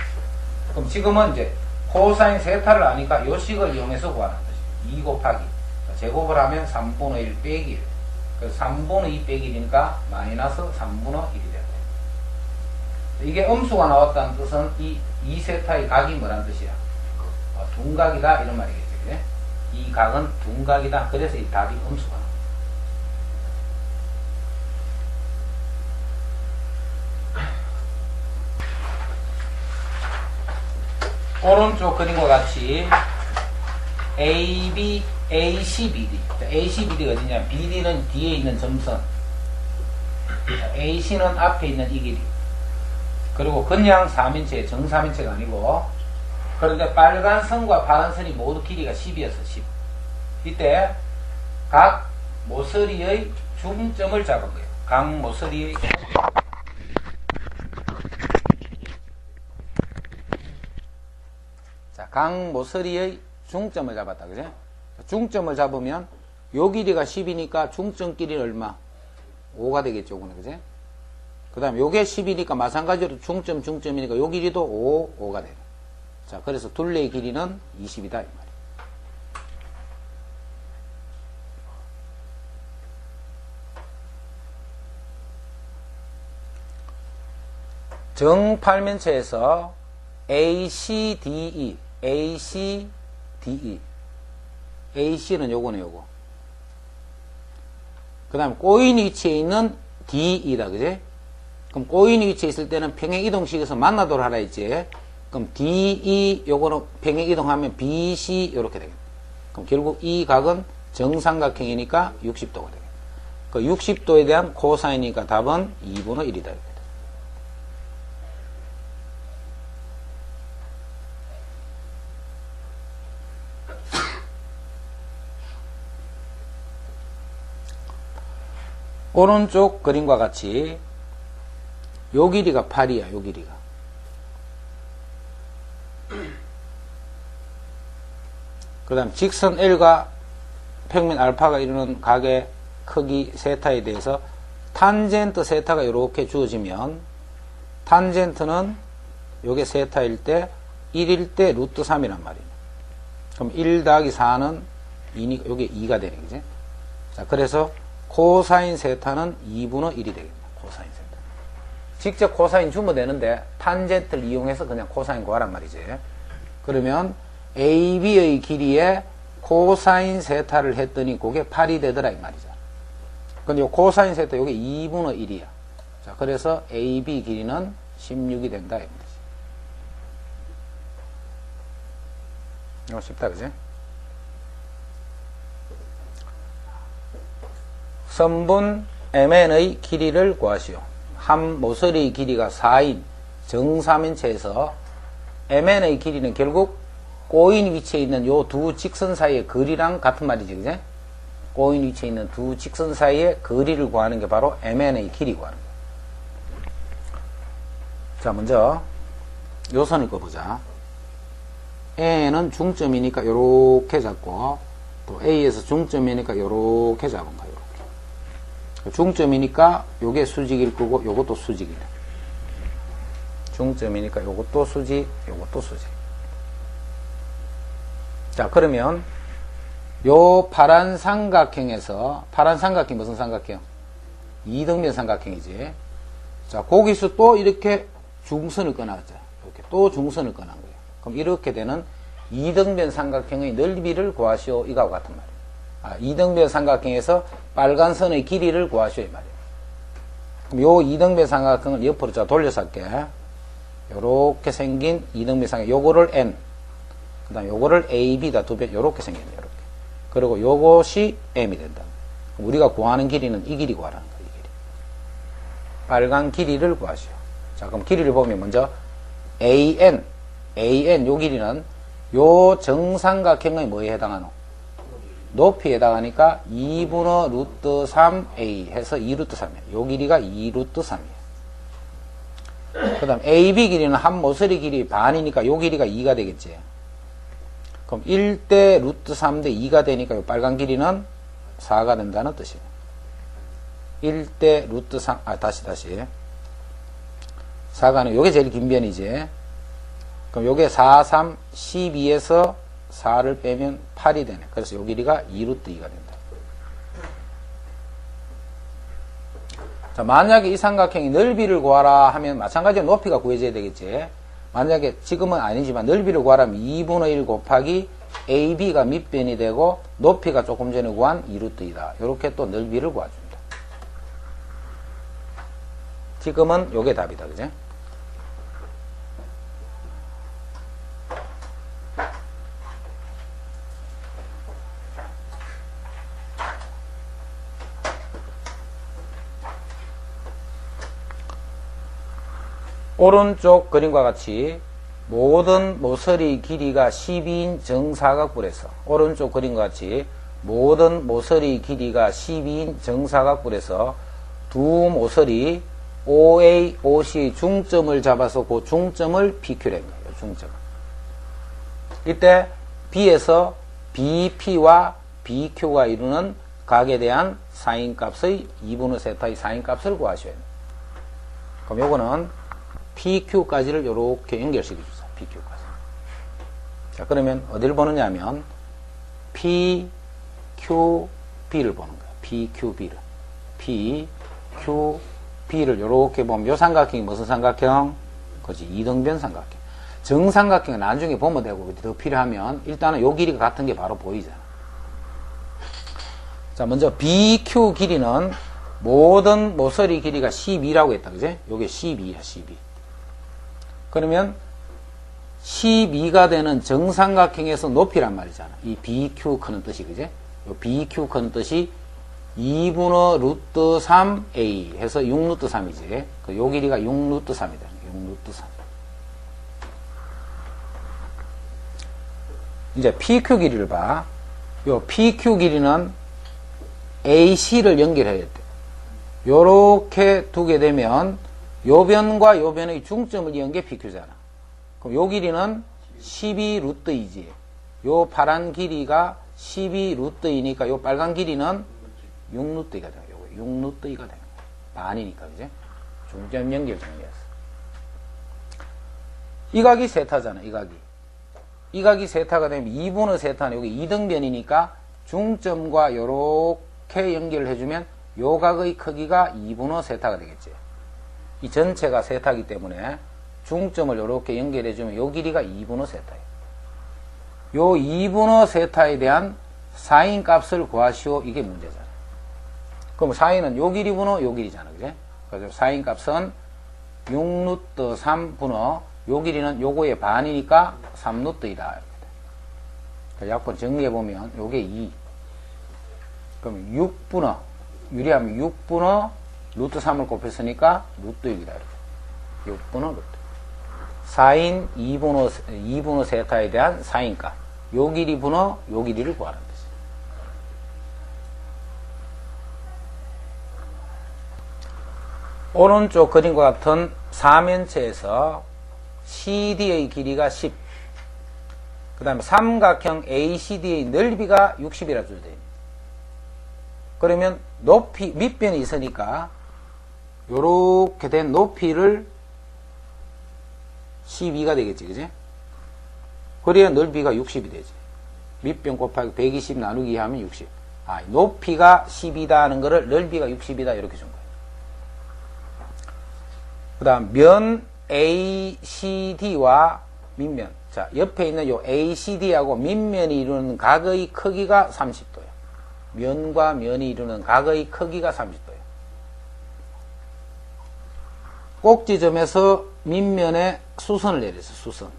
그럼 지금은 이제 코사인 세타를 아니까 요 식을 이용해서 구하는 거지. 2 곱하기. 제곱을 하면 3분의 1 빼기 1. 그래서 3분의 2 빼기 1이니까 마이너스 3분의 1이 된다. 이게 음수가 나왔다는 뜻은 이 2세타의 각이 뭐란 뜻이야? 둔각이다 이런 말이겠지. 그래? 이 각은 둔각이다. 그래서 이 답이 음수가 나와. 오른쪽 그림과 같이 AB, AC, BD. AC, BD가 어디냐? BD는 뒤에 있는 점선. AC는 앞에 있는 이 길이. 그리고 그냥 3인체, 정사면체가 아니고, 그런데 빨간 선과 파란 선이 모두 길이가 10이었어, 10. 이때 각 모서리의 중점을 잡은 거예요. 각 모서리의 자, 각 모서리의 중점을 잡았다, 그죠? 중점을 잡으면 요 길이가 10이니까 중점 길이는 얼마? 5가 되겠죠, 그죠? 그 다음에 요게 10이니까 마찬가지로 중점이니까 요 길이도 5가 돼요. 자, 그래서 둘레의 길이는 20이다, 이 말이에요. 정팔면체에서 ACDE, AC는 요거네, 요거. 그 다음에 꼬인 위치에 있는 DE다, 그지? 그럼 꼬인 위치에 있을 때는 평행 이동식에서 만나도록 하라 했지. 그럼 DE, 요거는 평행 이동하면 BC, 요렇게 되겠다. 그럼 결국 이 각은 정삼각형이니까 60도가 되겠다. 그 60도에 대한 코사인이니까 답은 2분의 1이다. 오른쪽 그림과 같이 요 길이가 8이야, 요 길이가. 그 다음 직선 L과 평면 알파가 이루는 각의 크기 세타에 대해서 탄젠트 세타가 이렇게 주어지면 탄젠트는 요게 세타일 때 1일 때 루트 3이란 말이에요. 그럼 1 더하기 4는 2니까 요게 2가 되는 거지. 자, 그래서 코사인 세타는 2분의 1이 되겠네. 코사인 세타. 직접 코사인 주면 되는데 탄젠트를 이용해서 그냥 코사인 구하란 말이지. 그러면 AB의 길이에 코사인 세타를 했더니 그게 8이 되더라 이 말이죠. 근데 요 코사인 세타 요게 2분의 1이야. 자, 그래서 AB 길이는 16이 된다 이 말이지. 이거 쉽다, 그지? 선분 MN의 길이를 구하시오. 한 모서리의 길이가 4인 정사면체에서 MN의 길이는 결국 꼬인 위치에 있는 요 두 직선 사이의 거리랑 같은 말이지, 그제? 꼬인 위치에 있는 두 직선 사이의 거리를 구하는 게 바로 MN의 길이 구하는 거야. 자, 먼저 요 선을 꺼보자. N은 중점이니까 요렇게 잡고, 또 A에서 중점이니까 요렇게 잡은 거야, 요렇게. 중점이니까 요게 수직일 거고 요것도 수직이래. 중점이니까 요것도 수직, 요것도 수직. 자, 그러면 요 파란 삼각형에서, 파란 삼각형이 무슨 삼각형? 이등변 삼각형이지. 자, 거기서 또 이렇게 중선을 꺼놨죠. 이렇게 또 중선을 꺼낸 거예요. 그럼 이렇게 되는 이등변 삼각형의 넓이를 구하시오, 이거하고 같은 말이에요. 아, 이등변 삼각형에서 빨간 선의 길이를 구하시오, 이 말이에요. 그럼 요 이등변 삼각형을 옆으로 자 돌려서 할게. 요렇게 생긴 이등변 삼각형, 요거를 N, 그 다음 요거를 A, B다 두 배, 요렇게 생겼네, 요렇게. 그리고 요것이 M이 된다. 그럼 우리가 구하는 길이는 이 길이 구하라는 거야, 이 길이. 빨간 길이를 구하시오. 자, 그럼 길이를 보면 먼저 AN, 요 길이는 요 정삼각형의 뭐에 해당하노? 높이에 해당하니까 2분의 루트 3A 해서 2루트 3이야. 요 길이가 2루트 3이야. 그 다음 AB 길이는 한 모서리 길이 반이니까 요 길이가 2가 되겠지. 그럼 1대 루트 3대 2가 되니까 이 빨간 길이는 4가 된다는 뜻이에요. 1대 루트 3, 다시. 4가는 요게 제일 긴 변이지. 그럼 요게 4, 3, 12에서 4를 빼면 8이 되네. 그래서 요 길이가 2루트 2가 된다. 자, 만약에 이 삼각형이 넓이를 구하라 하면 마찬가지로 높이가 구해져야 되겠지. 만약에 지금은 아니지만 넓이를 구하라면 2분의 1 곱하기 AB가 밑변이 되고 높이가 조금 전에 구한 2루트 2다. 이렇게 또 넓이를 구해줍니다. 지금은 요게 답이다. 그죠? 오른쪽 그림과 같이 모든 모서리 길이가 12인 정사각뿔에서 오른쪽 그림과 같이 모든 모서리 길이가 12인 정사각뿔에서 두 모서리 OA, OC 중점을 잡아서 그 중점을 PQ라는 거예요. 중점. 이때 B에서 BP와 BQ가 이루는 각에 대한 사인값의 2분의 세타의 사인값을 구하셔야 돼요. 그럼 요거는 PQ까지를 이렇게 연결시켜 주세요. PQ까지. 자, 그러면 어디를 보느냐 하면 PQB를 보는 거예요. PQB를. PQB를 이렇게 보면 요 삼각형이 무슨 삼각형? 그렇지. 이등변 삼각형. 정삼각형은 나중에 보면 되고 더 필요하면 일단은 요 길이가 같은 게 바로 보이잖아. 자, 먼저 BQ 길이는 모든 모서리 길이가 12라고 했다. 그지? 요게 12야, 12. 그러면 12가 되는 정삼각형에서 높이란 말이잖아. 이 BQ 크는 뜻이, 그지? 요 BQ 크는 뜻이 2분의 루트 3A 해서 6루트 3이지. 요 길이가 6루트 3이다. 6루트 3. 이제 PQ 길이를 봐. 요 PQ 길이는 AC를 연결해야 돼. 요렇게 두게 되면 요 변과 요 변의 중점을 이은 게 PQ잖아. 그럼 요 길이는 12루트 2지. 요 파란 길이가 12루트 2니까 요 빨간 길이는 6루트 2가 돼요. 요거 6루트 2가 돼요. 반이니까, 그지? 중점 연결 정리했어. 이 각이 세타잖아, 이 각이. 이 각이 세타가 되면 2분의 세타는 여기 2등변이니까 중점과 요렇게 연결을 해주면 요 각의 크기가 2분의 세타가 되겠지. 이 전체가 세타이기 때문에 중점을 이렇게 연결해주면 요 길이가 2분의 세타예요. 요 2분의 세타에 대한 사인 값을 구하시오. 이게 문제잖아요. 그럼 사인은 요 길이 분의 요 길이잖아. 그죠? 그래서 사인 값은 6루트 3 분의 요 길이는 요거의 반이니까 3루트이다. 약분 정리해보면 요게 2. 그럼 6분의 유리하면 6분의 루트 3을 곱했으니까 루트 6이다. 6분의 루트. 사인 2분의 세타에 대한 사인값. 요 길이 분의 요 길이를 구하는 거지. 오른쪽 그림과 같은 사면체에서 CD의 길이가 10. 그 다음에 삼각형 ACD의 넓이가 60이라 줘야 돼. 그러면 높이, 밑변이 있으니까 요렇게 된 높이를 12가 되겠지, 그지? 그래야 넓이가 60이 되지. 밑변 곱하기 120 나누기 하면 60. 높이가 10이다 하는 거를 넓이가 60이다 이렇게 준 거예요. 그 다음 면 ACD와 밑면. 자, 옆에 있는 요 ACD하고 밑면이 이루는 각의 크기가 30도예요. 면과 면이 이루는 각의 크기가 30도예요. 꼭지점에서 밑면에 수선을 내렸어요. 수선.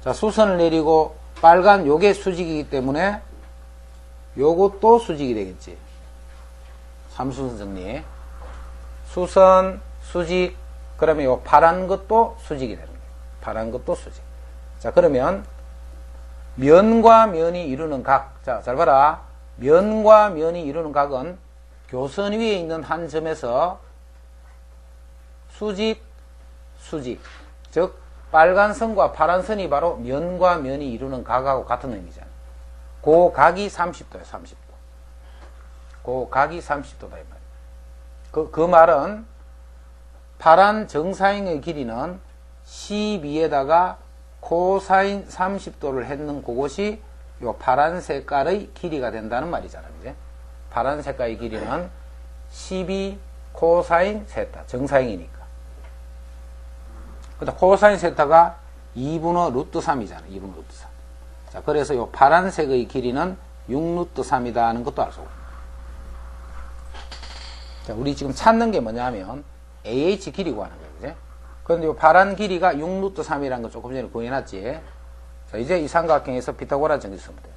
자, 수선을 내리고 빨간 요게 수직이기 때문에 요것도 수직이 되겠지. 삼수선 정리. 수선, 수직, 그러면 요 파란 것도 수직이 되는 거예요. 파란 것도 수직. 자, 그러면 면과 면이 이루는 각. 자, 잘 봐라. 면과 면이 이루는 각은 교선 위에 있는 한 점에서 수직, 수직. 즉, 빨간 선과 파란 선이 바로 면과 면이 이루는 각하고 같은 의미잖아요. 그 각이 30도예요, 30도. 그 각이 30도다, 이 말이에요. 그 말은 파란 정사형의 길이는 12에다가 코사인 30도를 했는 그것이 요 파란 색깔의 길이가 된다는 말이잖아요. 이제 파란 색깔의 길이는 12 코사인 세타, 정사형이니까. 근데 코사인 세타가 2분의 루트 3이잖아요. 2분의 루트 3. 자, 그래서 요 파란색의 길이는 6루트 3이다 하는 것도 알 수 없고. 자, 우리 지금 찾는 게 뭐냐면 AH 길이 구하는 거예요. 그지? 그런데 요 파란 길이가 6루트 3이라는 거 조금 전에 구해놨지. 자, 이제 이 삼각형에서 피타고라 정리 쓰면 돼요.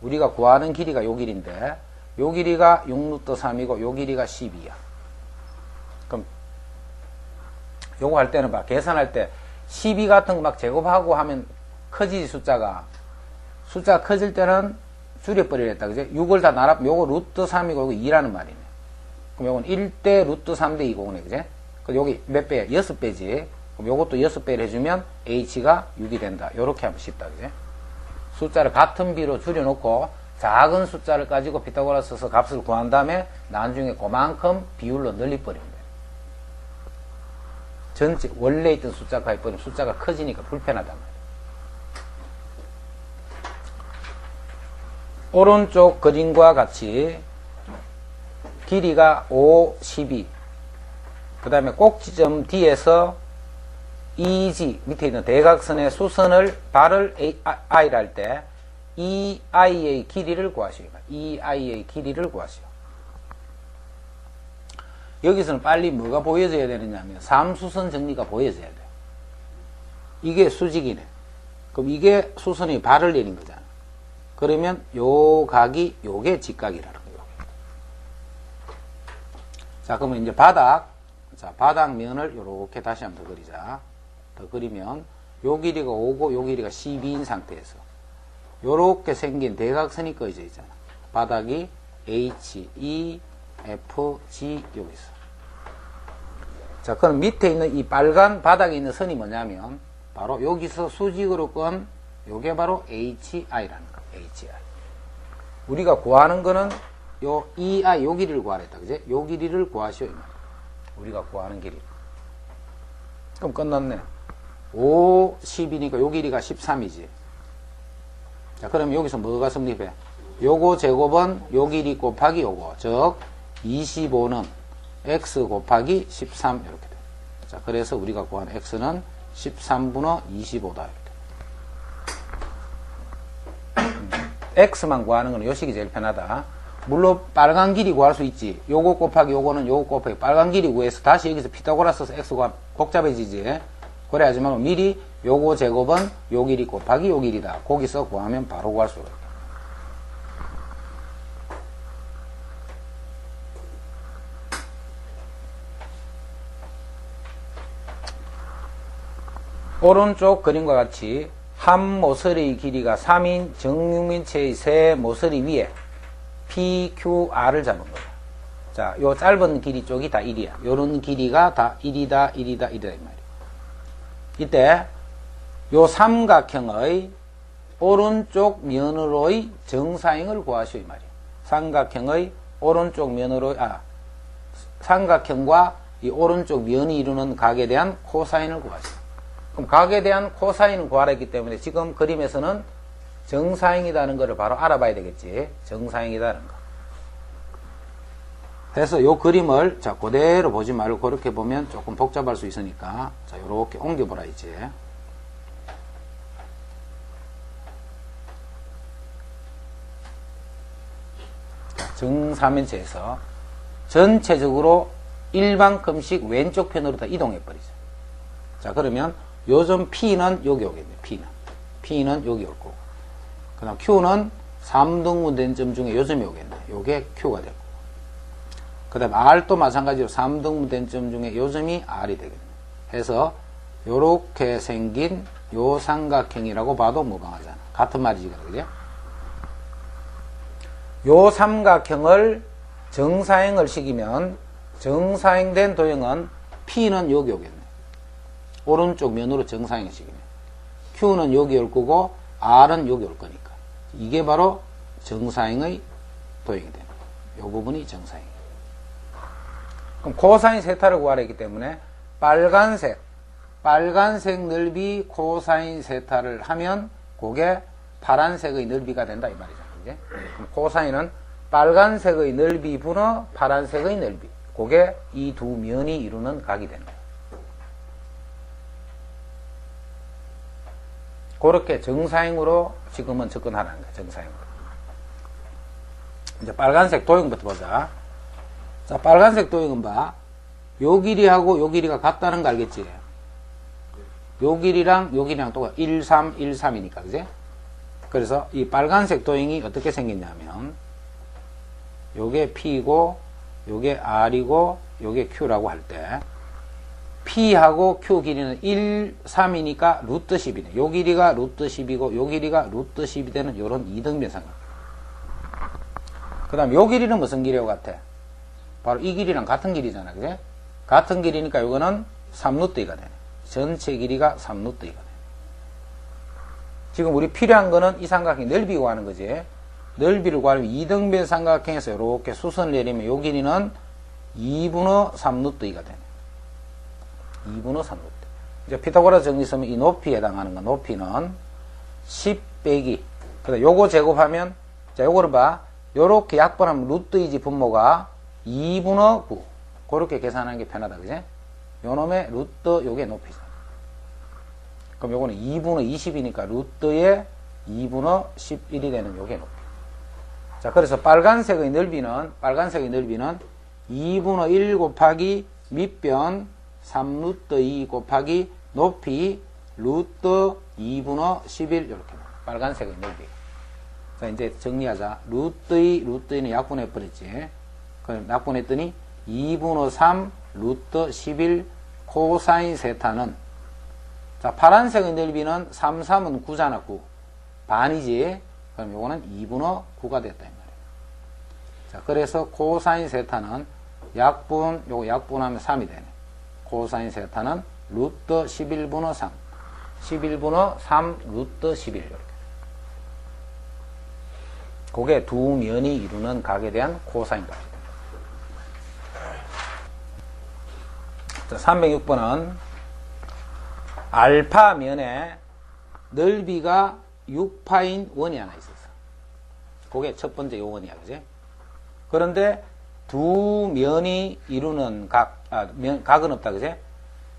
우리가 구하는 길이가 요 길인데, 요 길이가 6루트 3이고, 요 길이가 12야. 그럼, 요거 할 때는 봐. 계산할 때, 12 같은 거 막 제곱하고 하면 커지지, 숫자가. 숫자가 커질 때는 줄여버리랬다. 그지? 6을 다 나눠, 요거 루트 3이고, 요거 2라는 말이네. 그럼 요건 1대 루트 3대 2고네. 그지? 그 여기 몇 배야? 6배지. 그럼 요것도 6배를 해주면 h가 6이 된다. 요렇게 하면 쉽다. 그지? 숫자를 같은 비로 줄여놓고 작은 숫자를 가지고 피타고라스 써서 값을 구한 다음에 나중에 그만큼 비율로 늘려버리면 돼. 전체 원래 있던 숫자가 해버리면 숫자가 커지니까 불편하단 말이야. 오른쪽 그림과 같이 길이가 5, 12. 그 다음에 꼭지점 D에서 EG 밑에 있는 대각선의 수선을 발을 I를 할 때 EI의 길이를 구하시오. EI의 길이를 구하시오. 여기서는 빨리 뭐가 보여져야 되느냐면 3수선 정리가 보여져야 돼요. 이게 수직이네. 그럼 이게 수선이 발을 내린 거잖아. 그러면 요 각이 요게 직각이라는 거예요. 자, 그러면 이제 바닥면을 요렇게 다시 한번 더 그리자. 더 그리면 요 길이가 5고 요 길이가 12인 상태에서 요렇게 생긴 대각선이 꺼져 있잖아. 바닥이 H, E, F, G 여기 있어. 자, 그럼 밑에 있는 이 빨간 바닥에 있는 선이 뭐냐면 바로 여기서 수직으로 건 요게 바로 HI라는 거야. HI. 우리가 구하는 거는 요 EI 요 길이를 구하랬다. 그지? 요 길이를 구하시오. 이 말이야. 우리가 구하는 길이. 그럼 끝났네. 5, 10이니까 요 길이가 13이지. 자, 그럼 여기서 뭐가 성립해? 요거 제곱은 요 길이 곱하기 요거. 즉, 25는 x 곱하기 13 이렇게 돼. 자, 그래서 우리가 구한 x는 13분의 25다. 이렇게. x만 구하는 건 요 식이 제일 편하다. 물론 빨간 길이 구할 수 있지. 요거 곱하기 요거는 요거 곱하기 빨간 길이 구해서 다시 여기서 피타고라스 써서 x 구하면 복잡해지지. 그래 하지 말고 미리 요거 제곱은 요 길이 곱하기 요 길이다. 거기서 구하면 바로 구할 수가 있다. 오른쪽 그림과 같이 한 모서리의 길이가 3인 정육면체의 세 모서리 위에 PQR을 잡은 거야. 자, 요 짧은 길이 쪽이 다 1이야. 요런 길이가 다 1이다, 1이다, 1이다, 이 말이야. 이때, 요 삼각형의 오른쪽 면으로의 정사형을 구하시오, 이 말이야. 삼각형의 오른쪽 면으로, 삼각형과 이 오른쪽 면이 이루는 각에 대한 코사인을 구하시오. 그럼 각에 대한 코사인을 구하라 했기 때문에 지금 그림에서는 정사형이라는 것을 바로 알아봐야 되겠지. 정사형이라는 거. 그래서 요 그림을 자 그대로 보지 말고 그렇게 보면 조금 복잡할 수 있으니까 자 요렇게 옮겨보라 이제. 정사면체에서 전체적으로 일반큼씩 왼쪽 편으로 다 이동해 버리죠. 자 그러면 요점 P는 여기 오겠네. P는 여기 올 거고. 그 다음 Q는 3등분 된 점 중에 요점이 오겠네. 요게 Q가 되고. 그 다음 R도 마찬가지로 3등분 된 점 중에 요점이 R이 되겠네. 해서 요렇게 생긴 요 삼각형이라고 봐도 무방하잖아. 같은 말이지, 그죠? 요 삼각형을 정사형을 시키면 정사형된 도형은 P는 여기 오겠네. 오른쪽 면으로 정사형식이네. Q는 여기 올 거고 R은 여기 올 거니까. 이게 바로 정사형의 도형이 되는 거예요. 이 부분이 정사형이에요. 그럼 코사인 세타를 구하라 했기 때문에 빨간색 넓이 코사인 세타를 하면 그게 파란색의 넓이가 된다 이 말이죠. 이제 그럼 코사인은 빨간색의 넓이 분의 파란색의 넓이. 그게 이 두 면이 이루는 각이 되는 거예요. 그렇게 정사형으로 지금은 접근하라는 거예요. 정사형으로. 이제 빨간색 도형부터 보자. 자, 빨간색 도형은 봐. 요 길이하고 요 길이가 같다는 거 알겠지? 요 길이랑 요 길이랑 똑같아. 1, 3, 1, 3이니까, 그지? 그래서 이 빨간색 도형이 어떻게 생겼냐면, 요게 P고, 요게 R이고, 요게 Q라고 할 때, P하고 Q 길이는 1, 3이니까 루트 10이네. 요 길이가 루트 10이고, 요 길이가 루트 10이 되는 요런 이등변 삼각. 그 다음 요 길이는 무슨 길이하고 같아? 바로 이 길이랑 같은 길이잖아, 그지? 같은 길이니까 요거는 3루트이가 되네. 전체 길이가 3루트이가 되네. 지금 우리 필요한 거는 이 삼각형 넓이 구하는 거지. 넓이를 구하려면 이등변 삼각형에서 이렇게 수선을 내리면 요 길이는 2분의 3루트이가 되네. 2분의 3루트. 이제 피타고라스 정리 쓰면 이 높이에 해당하는 거, 높이는 10 빼기. 그다음 요거 제곱하면, 자, 요거를 봐. 요렇게 약분하면 루트이지 분모가 2분의 9. 그렇게 계산하는 게 편하다, 그지? 요 놈의 루트, 요게 높이잖아. 그럼 요거는 2분의 20이니까 루트의 2분의 11이 되는 요게 높이. 자, 그래서 빨간색의 넓이는 2분의 1 곱하기 밑변 3루트 2 곱하기 높이 루트 2분의 11 이렇게 나와. 빨간색의 넓이. 자, 이제 정리하자. 루트는 약분해버렸지. 그럼 약분했더니 2분의 3 루트 11 코사인 세타는, 자, 파란색의 넓이는 3, 3은 9잖아, 9. 반이지. 그럼 요거는 2분의 9가 됐다, 이 말이에요. 자, 그래서 코사인 세타는 요거 약분하면 3이 되네. 코사인 세타는 루트 11분의 3. 11분의 3 루트 11. 이렇게. 그게 두 면이 이루는 각에 대한 코사인 값이다. 자, 306번은 알파 면에 넓이가 6파인 원이 하나 있었어. 그게 첫 번째 요원이야, 그지? 그런데 두 면이 이루는 각은 없다, 그지?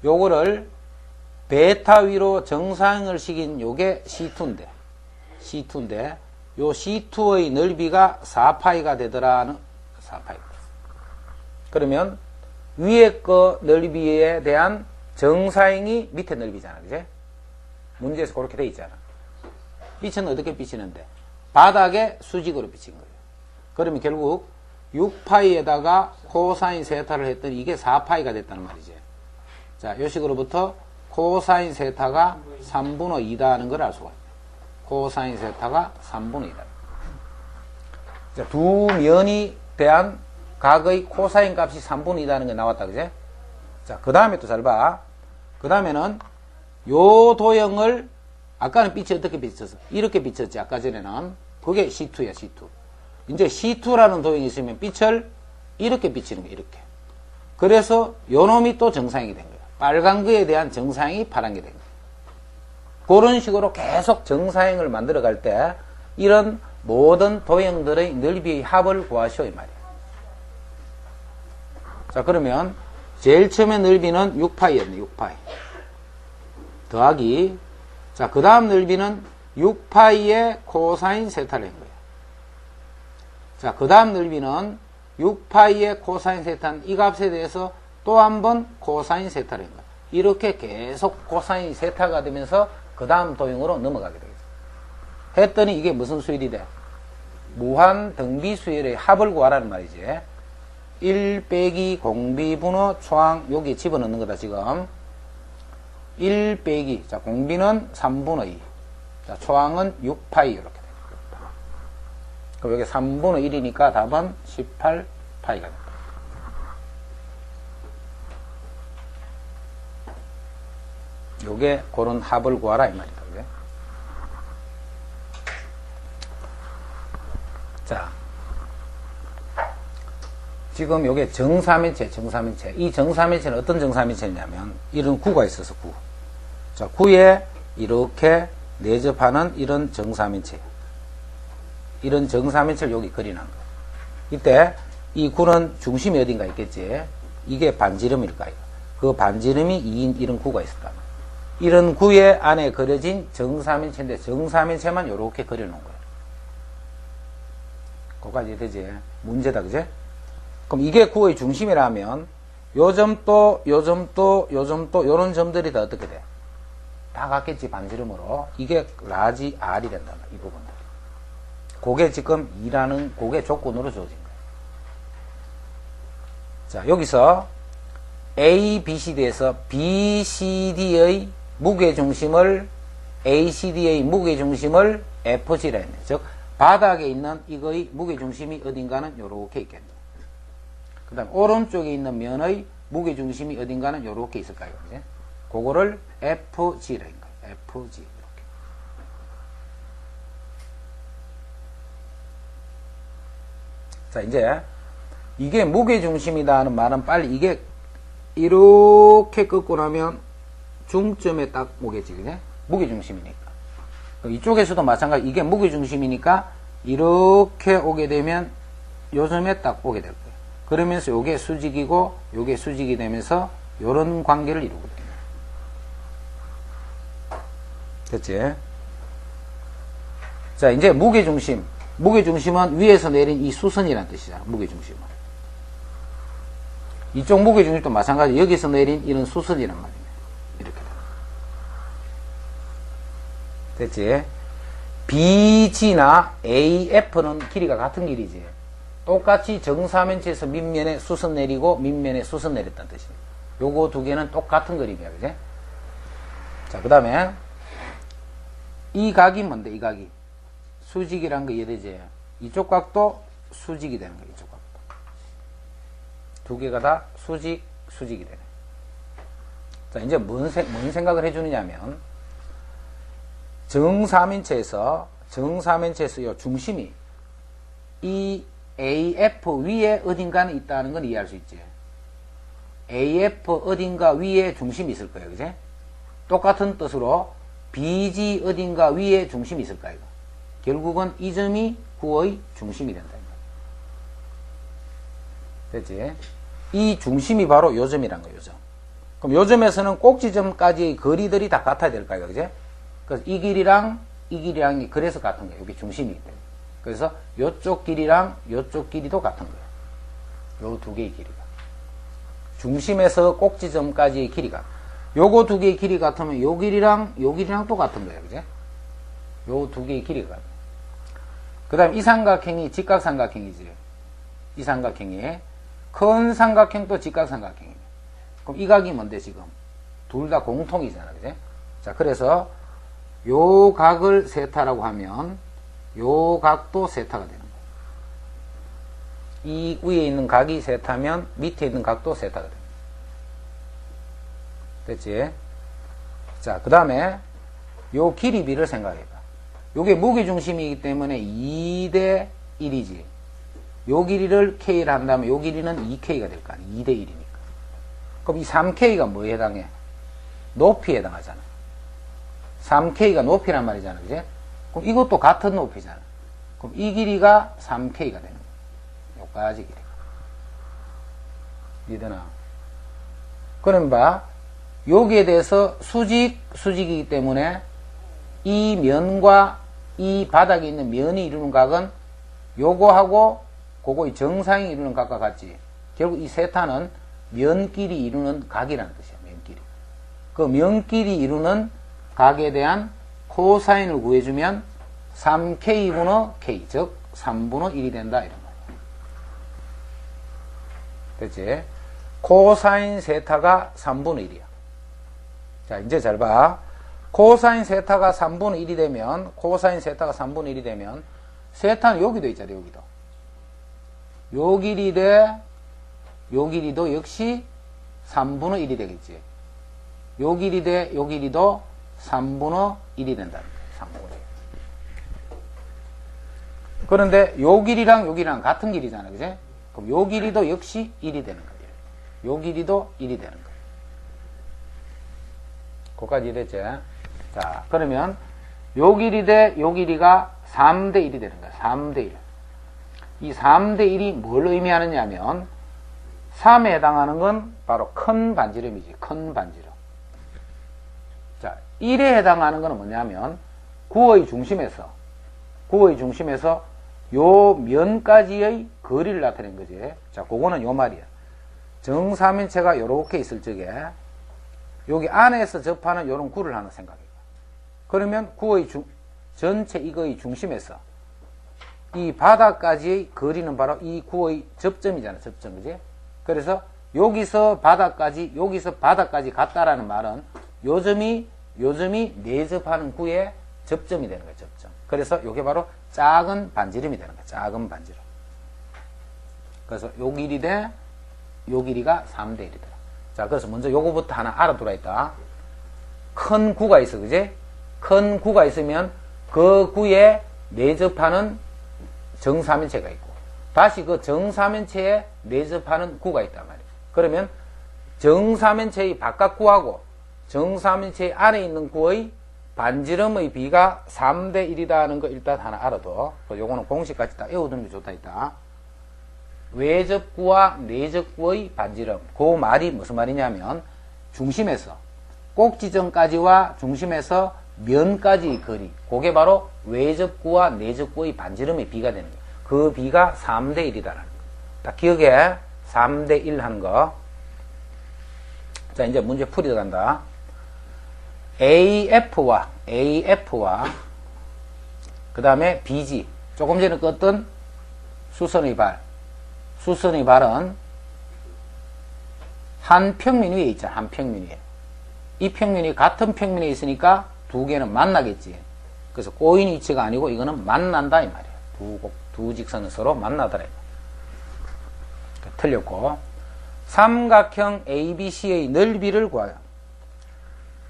요거를 베타 위로 정상을 시킨 요게 C2인데, 요 C2의 넓이가 4파이가 되더라는 4파이. 그러면 위에 거 넓이에 대한 정사형이 밑에 넓이잖아, 그지? 문제에서 그렇게 돼 있잖아. 빛은 어떻게 비치는데? 바닥에 수직으로 비친 거예요. 그러면 결국 6파이에다가 코사인 세타를 했더니 이게 4파이가 됐다는 말이지. 자, 요 식으로부터 코사인 세타가 3분의 2다 하는 걸 알 수가 있네. 코사인 세타가 3분의 2다. 자, 두 면이 대한 각의 코사인 값이 3분의 2다 하는 게 나왔다, 그지? 자, 그 다음에 또 잘 봐. 그 다음에는 요 도형을, 아까는 빛이 어떻게 비쳤어? 이렇게 비쳤지, 아까 전에는. 그게 C2야, C2. 이제 C2라는 도형이 있으면 빛을 이렇게 비치는 거야, 이렇게. 그래서 요 놈이 또 정사형이 된 거야. 빨간 거에 대한 정사형이 파란 게 된 거야. 그런 식으로 계속 정사형을 만들어 갈 때 이런 모든 도형들의 넓이의 합을 구하시오, 이 말이야. 자, 그러면 제일 처음에 넓이는 6파이였네, 6파이. 더하기. 자, 그 다음 넓이는 6파이의 코사인 세타를 한 거예요. 자, 그 다음 넓이는 6파이의 코사인 세타는 이 값에 대해서 또 한 번 코사인 세타를 한 거예요. 이렇게 계속 코사인 세타가 되면서 그 다음 도형으로 넘어가게 되겠죠. 했더니 이게 무슨 수열이 돼? 무한 등비 수열의 합을 구하라는 말이지. 1 빼기 공비분의 초항, 여기 집어넣는 거다, 지금. 1 빼기, 자, 공비는 3분의 2. 자, 초항은 6파이, 이렇게 됩니다. 그럼 여기 3분의 1이니까 답은 18파이가 됩니다. 요게 그런 합을 구하라 이 말이다. 그래? 자, 지금 요게 정사면체. 이 정사면체는 어떤 정사면체냐면 이런 구가 있어서 구. 자, 구에 이렇게 내접하는 이런 정사면체. 이런 정사면체를 여기 그리는 거야. 이때 이 구는 중심이 어딘가 있겠지. 이게 반지름일까요? 그 반지름이 2인 이런 구가 있을까? 이런 구의 안에 그려진 정사면체인데 정사면체만 이렇게 그려놓은 거예요. 그거까지 되지? 문제다, 그제? 그럼 이게 구의 중심이라면 요 점도, 요런 점들이 다 어떻게 돼? 다 같겠지, 반지름으로. 이게 라지 R이 된다, 이 부분들. 그게 지금 2라는 그게 조건으로 주어진 거예요. 자, 여기서 A, B, C, D에서 B, C, D의 무게중심을 ACD의 무게중심을 FG라 했네. 즉 바닥에 있는 이거의 무게중심이 어딘가는 요렇게 있겠네. 그 다음 오른쪽에 있는 면의 무게중심이 어딘가는 요렇게 있을까요? 이제 그거를 FG라 한 거예요. FG 이렇게. 자, 이제 이게 무게중심이다 하는 말은 빨리 이게 이렇게 꺾고 나면 중점에 딱 오겠지, 그제? 무게중심이니까. 이쪽에서도 마찬가지, 이게 무게중심이니까 이렇게 오게 되면 요 점에 딱 오게 될 거예요. 그러면서 요게 수직이고 요게 수직이 되면서 요런 관계를 이루거든요. 됐지? 자, 이제 무게중심. 무게중심은 위에서 내린 이 수선이라는 뜻이잖아, 무게중심은. 이쪽 무게중심도 마찬가지, 여기서 내린 이런 수선이란 말이네. 이렇게. 됐지? BG나 AF는 길이가 같은 길이지. 똑같이 정사면체에서 밑면에 수선 내리고 밑면에 수선 내렸다는 뜻이에요. 요거 두 개는 똑같은 그림이야, 그지? 자, 그 다음에 이 각이 뭔데, 이 각이? 수직이란 거 이해되지? 이쪽 각도 수직이 되는 거야, 이쪽 각도. 두 개가 다 수직이 되네. 자, 이제 뭔 생각을 해주느냐면, 정사면체에서 요 중심이 이 AF 위에 어딘가는 있다는 건 이해할 수 있지. AF 어딘가 위에 중심이 있을 거예요, 그지? 똑같은 뜻으로 BG 어딘가 위에 중심이 있을 거예요. 결국은 이 점이 구의 중심이 된다. 됐지? 이 중심이 바로 요 점이란 거예요, 요 점. 그럼 요 점에서는 꼭지점까지의 거리들이 다 같아야 될까요, 그지? 그래서 이 길이랑 그래서 같은 거예요. 여기 중심이기 때문에. 그래서 요쪽 길이랑 요쪽 길이도 같은 거예요. 요 두 개의 길이가. 중심에서 꼭지점까지의 길이가. 요거 두 개의 길이 같으면 요 길이랑 또 같은 거예요. 그지? 요 두 개의 길이가 같아요. 그 다음 이 삼각형이 직각삼각형이지. 이 삼각형이. 큰 삼각형도 직각삼각형이에요. 그럼 이 각이 뭔데, 지금? 둘 다 공통이잖아. 그지? 자, 그래서 요 각을 세타라고 하면 요 각도 세타가 되는 거예요. 이 위에 있는 각이 세타면 밑에 있는 각도 세타가 됩니다. 됐지? 자, 그 다음에 요 길이 B를 생각해봐. 요게 무게중심이기 때문에 2대 1이지. 요 길이를 K를 한다면 요 길이는 2K가 될 거 아니야. 2대 1이니까. 그럼 이 3K가 뭐에 해당해? 높이에 해당하잖아. 3K가 높이란 말이잖아. 그지? 그럼 이것도 같은 높이잖아. 그럼 이 길이가 3K가 되는 거야. 요까지 길이가. 이해되나? 그럼 봐. 여기에 대해서 수직이기 때문에 이 면과 이 바닥에 있는 면이 이루는 각은 요거하고 그거의 정상이 이루는 각과 같지. 결국 이 세타는 면끼리 이루는 각이라는 뜻이야. 면끼리. 그 면끼리 이루는 각에 대한 코사인을 구해주면 3K분의 K, 즉 3분의 1이 된다 이런 말이야. 됐지? 코사인 세타가 3분의 1이야. 자, 이제 잘 봐. 코사인 세타가 3분의 1이 되면, 세타는 여기도 있잖아, 여기도. 요 길이 대, 요 길이도 역시 3분의 1이 되겠지. 요 길이 대 요 길이도 3분의 1이 된다는 거예요. 3분의 1. 그런데 요 길이랑 요 길이랑 같은 길이잖아요. 그지? 그럼 요 길이도 역시 1이 되는 거예요. 요 길이도 1이 되는 거예요. 거기까지 이해됐지? 자, 그러면 요 길이 대 요 길이가 3대 1이 되는 거예요. 3대 1. 이 3대 1이 뭘 의미하느냐 하면 3에 해당하는 건 바로 큰 반지름이지. 큰 반지름. 자, 1에 해당하는 건 뭐냐면 구의 중심에서 요 면까지의 거리를 나타낸 거지. 자, 그거는 요 말이야. 정사면체가 요렇게 있을 적에 여기 안에서 접하는 요런 구를 하나 생각해. 그러면 구의 전체 이거의 중심에서 이 바닥까지의 거리는 바로 이 구의 접점이잖아. 접점. 그지? 그래서 여기서 바닥까지 갔다라는 말은 요점이 내접하는 구의 접점이 되는 거예요. 접점. 그래서 이게 바로 작은 반지름이 되는 거예요. 작은 반지름. 그래서 요 길이 대 요 길이가 3대 1이다. 자, 그래서 먼저 요거부터 하나 알아두라 했다. 큰 구가 있어. 그지? 큰 구가 있으면 그 구에 내접하는 정사면체가 있고 다시 그 정사면체에 내접하는 구가 있단 말이에요. 그러면 정사면체의 바깥 구하고 정사면체 안에 있는 구의 반지름의 비가 3대 1이다 하는 거 일단 하나 알아둬. 요거는 공식까지 다 외워두는 게 좋다 했다. 외접구와 내접구의 반지름. 그 말이 무슨 말이냐면 중심에서 꼭지점까지와 중심에서 면까지의 거리. 그게 바로 외접구와 내접구의 반지름의 비가 되는 거예요. 그 비가 3대 1이다라는 거. 다 기억해. 3대 1 하는 거. 자, 이제 문제 풀이 들어간다. AF와 그 다음에 BG. 조금 전에 껐던 수선의 발은 한 평면 위에 있잖아. 한 평면 위에. 이 평면이 같은 평면에 있으니까 두 개는 만나겠지. 그래서 꼬인 위치가 아니고 이거는 만난다 이 말이야. 두 직선은 서로 만나더라. 틀렸고. 삼각형 ABC의 넓이를 구하여.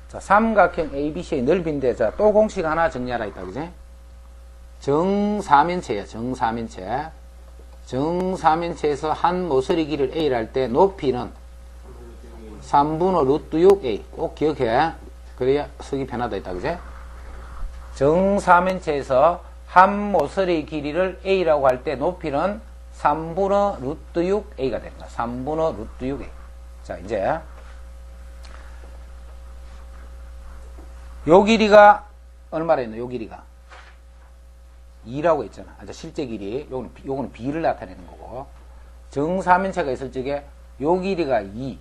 자, 삼각형 ABC의 넓이인데, 자, 또 공식 하나 정리하라 했다, 그지? 정사면체야, 정사면체. 정사면체에서 한 모서리 길이를 A를 할 때 높이는 3분의 루트 6A. 꼭 기억해. 그래야 쓰기 편하다 했다, 그지? 정사면체에서 한 모서리 길이를 A라고 할 때 높이는 3분의 루트 6A가 되는 거야. 3분의 루트 6A. 자, 이제 요 길이가 얼마나 했노? 요 길이가 2라고 했잖아. 실제 길이. 요거는 B를 나타내는 거고. 정사면체가 있을 적에 요 길이가 2.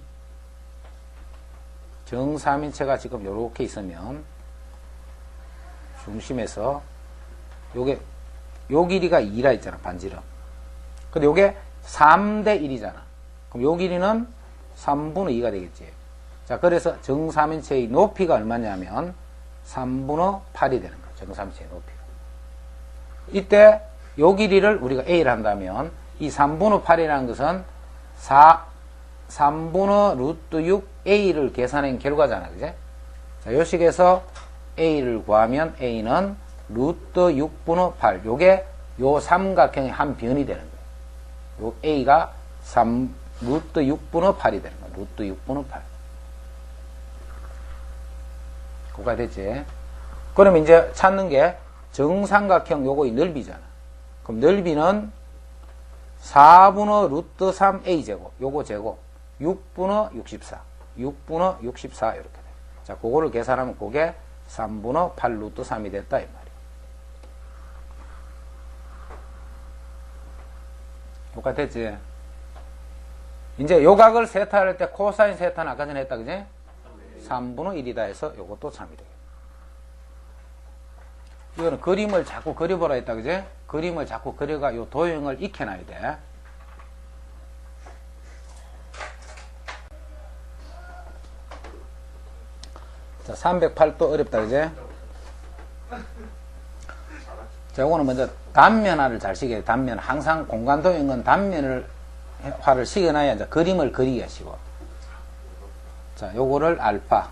정사면체가 지금 요렇게 있으면 중심에서 요 길이가 2라 했잖아. 반지름. 근데 요게 3대 1이잖아. 그럼 요 길이는 3분의 2가 되겠지. 자, 그래서 정사면체의 높이가 얼마냐면 3분의 8이 되는 거야. 정사면체의 높이가. 이때 요 길이를 우리가 A를 한다면 이 3분의 8이라는 것은 3분의 루트 6A를 계산한 결과잖아. 그제? 자, 요 식에서 A를 구하면 A는 루트 6분의 8. 요게 요 삼각형의 한 변이 되는 거예요. 요 A가 루트 6분의 8이 되는 거예요. 루트 6분의 8. 그거가 됐지? 그럼 이제 찾는 게 정삼각형 요거의 넓이잖아. 그럼 넓이는 4분의 루트 3A 제곱. 요거 제곱. 6분의 64. 6분의 64 이렇게 돼. 자, 그거를 계산하면 그게 3분의 8 루트 3이 됐다 이 말이야. 똑같았지? 이제 요각을 세타할 때 코사인 세타는 아까 전에 했다 그지? 3분의 1이다 해서 요것도 참이 되겠다. 이거는 그림을 자꾸 그려보라 했다 그지? 그림을 자꾸 그려가 요 도형을 익혀놔야 돼. 자, 308도 어렵다 그지? 자, 요거는 먼저 단면화를 잘 시켜야 돼. 단면. 항상 공간 도형은 단면화를 시켜놔야 이제 그림을 그리기가 쉬워. 자, 요거를 알파.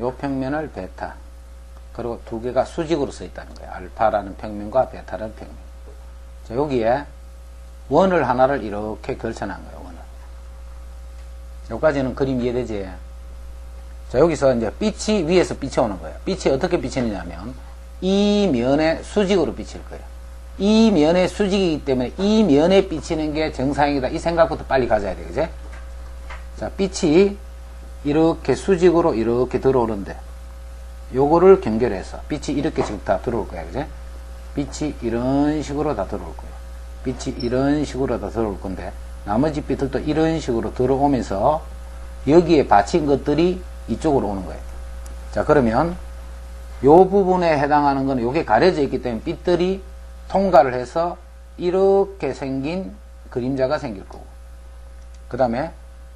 요 평면을 베타. 그리고 두 개가 수직으로 써 있다는 거예요. 알파라는 평면과 베타라는 평면. 자, 여기에 원을 하나를 이렇게 걸쳐놓은 거예요. 원을. 여기까지는 그림 이해되지? 자, 여기서 이제 빛이 위에서 비쳐오는 거예요. 빛이 어떻게 비치느냐면 이 면에 수직으로 비칠 거예요. 이 면에 수직이기 때문에 이 면에 비치는 게 정상이다. 이 생각부터 빨리 가져야 돼. 그제? 자, 빛이 이렇게 수직으로 이렇게 들어오는데 요거를 경계해서 빛이 이렇게 지금 다 들어올 거야. 그제? 빛이 이런 식으로 다 들어올 거예요. 빛이 이런 식으로 다 들어올 건데 나머지 빛들도 이런 식으로 들어오면서 여기에 받친 것들이 이쪽으로 오는 거예요. 자, 그러면 요 부분에 해당하는 거는 요게 가려져 있기 때문에 빛들이 통과를 해서 이렇게 생긴 그림자가 생길 거고, 그 다음에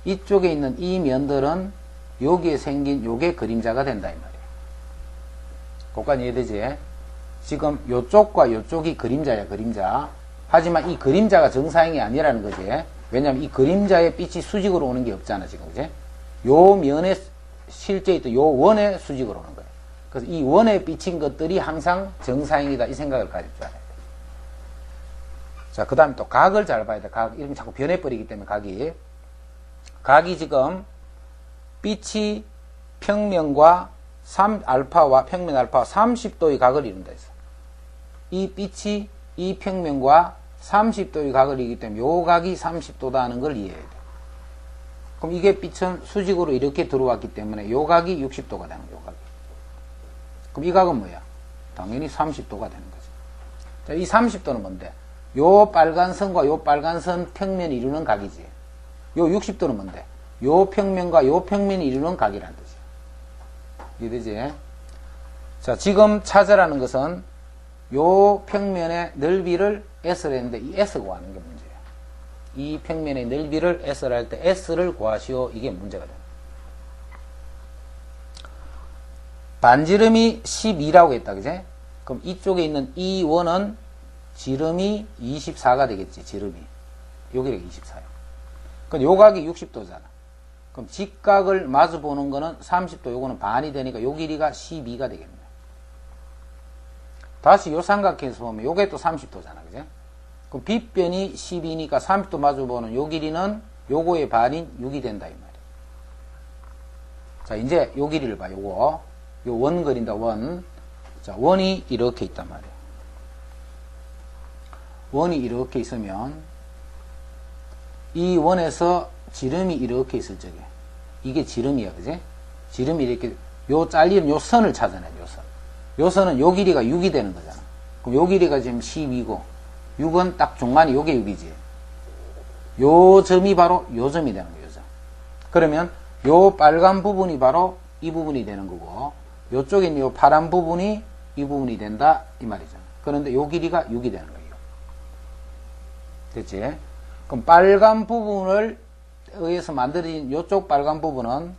이쪽에 있는 이 면들은 여기에 생긴 요게 그림자가 된다 이 말이에요. 그것까지 이해되지? 지금 요쪽과 요쪽이 그림자야, 그림자. 하지만 이 그림자가 정사형이 아니라는 거지. 왜냐면 이 그림자의 빛이 수직으로 오는 게 없잖아, 지금. 그지? 요 면에 실제 있던 요 원에 수직으로 오는 거예요. 그래서 이 원에 비친 것들이 항상 정사형이다, 이 생각을 가질 줄 알아야 돼. 자, 그 다음에 또 각을 잘 봐야 돼. 각, 이러면 자꾸 변해버리기 때문에 각이 지금 빛이 평면과 알파와 평면 알파와 30도의 각을 이룬다 했어. 이 빛이 이 평면과 30도의 각을 이루기 때문에 요 각이 30도다 하는 걸 이해해야 돼. 그럼 이게 빛은 수직으로 이렇게 들어왔기 때문에 요 각이 60도가 되는 거야, 요 각이. 그럼 이 각은 뭐야? 당연히 30도가 되는 거지. 자, 이 30도는 뭔데? 요 빨간 선과 요 빨간 선 평면이 이루는 각이지. 요 60도는 뭔데? 요 평면과 요 평면이 이루는 각이라는 뜻이야. 이해되지? 자, 지금 찾으라는 것은 요 평면의 넓이를 S를 했는데 이 S 구하는 게 문제야. 이 평면의 넓이를 S를 할 때 S를 구하시오. 이게 문제가 됩니다. 반지름이 12라고 했다. 그제? 그럼 이쪽에 있는 이 원은 지름이 24가 되겠지. 지름이. 여기가 24야. 그럼 요 각이 60도잖아. 그럼 직각을 마주 보는 거는 30도, 요거는 반이 되니까 요 길이가 12가 되겠네. 다시 요 삼각형에서 보면 요게 또 30도잖아. 그제? 그럼 빗변이 12니까 30도 마주 보는 요 길이는 요거의 반인 6이 된다 이 말이야. 자, 이제 요 길이를 봐. 요거. 요 원 그린다, 원. 자, 원이 이렇게 있단 말이야. 원이 이렇게 있으면 이 원에서 지름이 이렇게 있을 적에 이게 지름이야, 그지? 지름이 이렇게 요 잘리는 요 선을 찾아내, 요 선. 요 선은 요 길이가 6이 되는 거잖아. 그럼 요 길이가 지금 12고 6은 딱 중간이 요게 6이지. 요 점이 바로 요 점이 되는 거예요, 요 점. 그러면 요 빨간 부분이 바로 이 부분이 되는 거고 요쪽에 있는 요 파란 부분이 이 부분이 된다 이 말이잖아. 그런데 요 길이가 6이 되는 거예요. 됐지? 그럼 빨간 부분을 의해서 만들어진 요쪽 빨간 부분은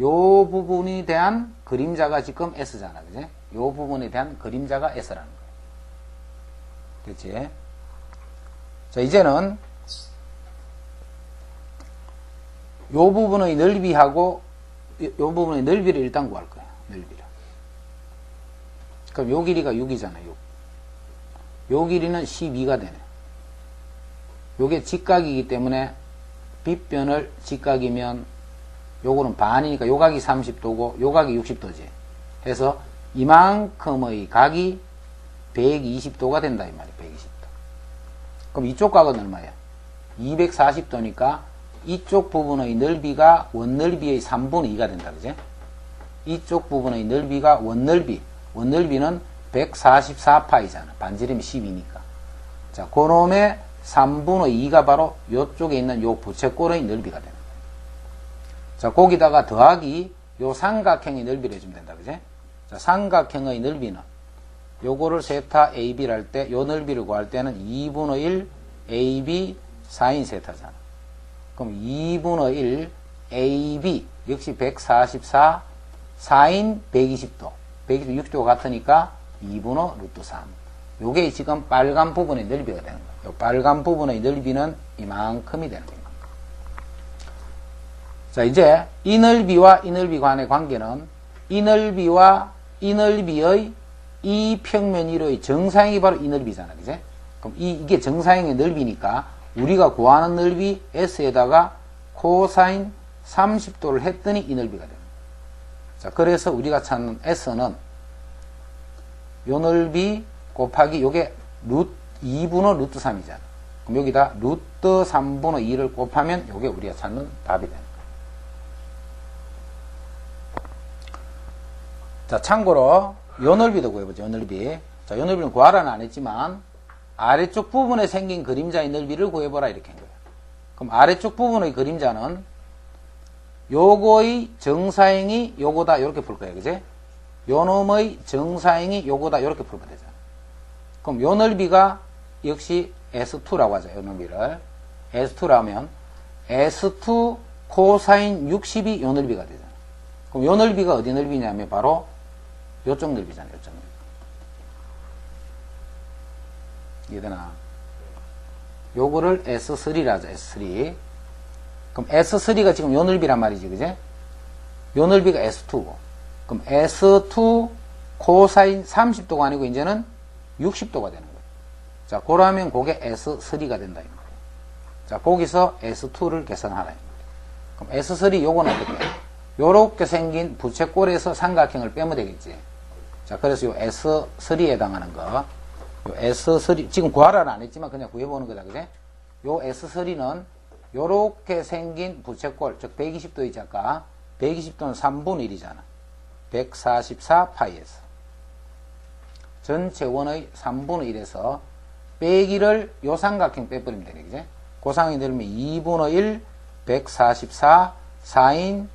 요 부분에 대한 그림자가 지금 S잖아. 그지? 요 부분에 대한 그림자가 S라는 거예요. 됐지? 자, 이제는 요 부분의 넓이하고 요 부분의 넓이를 일단 구할 거야. 넓이를. 그럼 요 길이가 6이잖아. 6. 요 길이는 12가 되네. 요게 직각이기 때문에 빗변을 직각이면 요거는 반이니까 요 각이 30도고 요 각이 60도지. 해서 이만큼의 각이 120도가 된다 이 말이야. 120도. 그럼 이쪽 각은 얼마야? 240도니까 이쪽 부분의 넓이가 원넓이의 3분의 2가 된다. 그지? 이쪽 부분의 넓이가 원넓이. 원넓이는 144파이잖아. 반지름이 10이니까. 자, 그놈의 3분의 2가 바로 요쪽에 있는 요 부채꼴의 넓이가 되는 거예요. 자, 거기다가 더하기 요 삼각형의 넓이를 해주면 된다. 그지? 자, 삼각형의 넓이는 요거를 세타 AB를 할 때 요 넓이를 구할 때는 2분의 1 AB 사인 세타잖아. 그럼 2분의 1 AB 역시 144 사인 120도. 120도 같으니까 2분의 루트 3. 요게 지금 빨간 부분의 넓이가 되는 거예요. 요 빨간 부분의 넓이는 이만큼이 되는 겁니다. 자, 이제 이 넓이와 이 넓이 간의 관계는 이 넓이와 이 넓이의 이 평면 1호의 정사형이 바로 이 넓이잖아. 그지? 그럼 이게 정사형의 넓이니까 우리가 구하는 넓이 S에다가 코사인 30도를 했더니 이 넓이가 됩니다. 자, 그래서 우리가 찾는 S는 요 넓이 곱하기 요게 2분의 루트 3이잖아. 그럼 여기다 루트 3분의 2를 곱하면 요게 우리가 찾는 답이 되는 거예요. 자, 참고로 요 넓이도 구해보죠. 요 넓이. 자, 요 넓이는 구하라는 안 했지만 아래쪽 부분에 생긴 그림자의 넓이를 구해보라 이렇게 한 거예요. 그럼 아래쪽 부분의 그림자는 요거의 정사형이 요거다 이렇게 풀 거예요. 그지? 요 놈의 정사형이 요거다 이렇게 풀면 되잖아. 그럼 요 넓이가 역시 S2라고 하죠. 요 넓이를. S2라면 S2 코사인 60이 요 넓이가 되잖아. 그럼 요 넓이가 어디 넓이냐면 바로 요쪽 넓이잖아요. 요쪽 넓이. 이해되나? 요거를 S3라 하죠. S3. 그럼 S3가 지금 요 넓이란 말이지. 그제? 요 넓이가 S2고. 그럼 S2 코사인 30도가 아니고 이제는 60도가 되는 거예요. 자, 그러면 그게 S3가 된다. 이 말이에요. 자, 거기서 S2를 계산하라. 이 말이에요. 그럼 S3 요거는 어떻게 해요? 요렇게 생긴 부채꼴에서 삼각형을 빼면 되겠지. 자, 그래서 요 S3에 해당하는 거. 요 S3, 지금 구하라는 안 했지만 그냥 구해보는 거다. 그제? 요 S3는 요렇게 생긴 부채꼴, 즉 120도 있지 아까. 120도는 3분의 1이잖아. 144파이에서. 전체 원의 3분의 1에서 빼기를 요 삼각형 빼버리면 되네. 그제? 고상이 들면 2분의 1, 144, 4인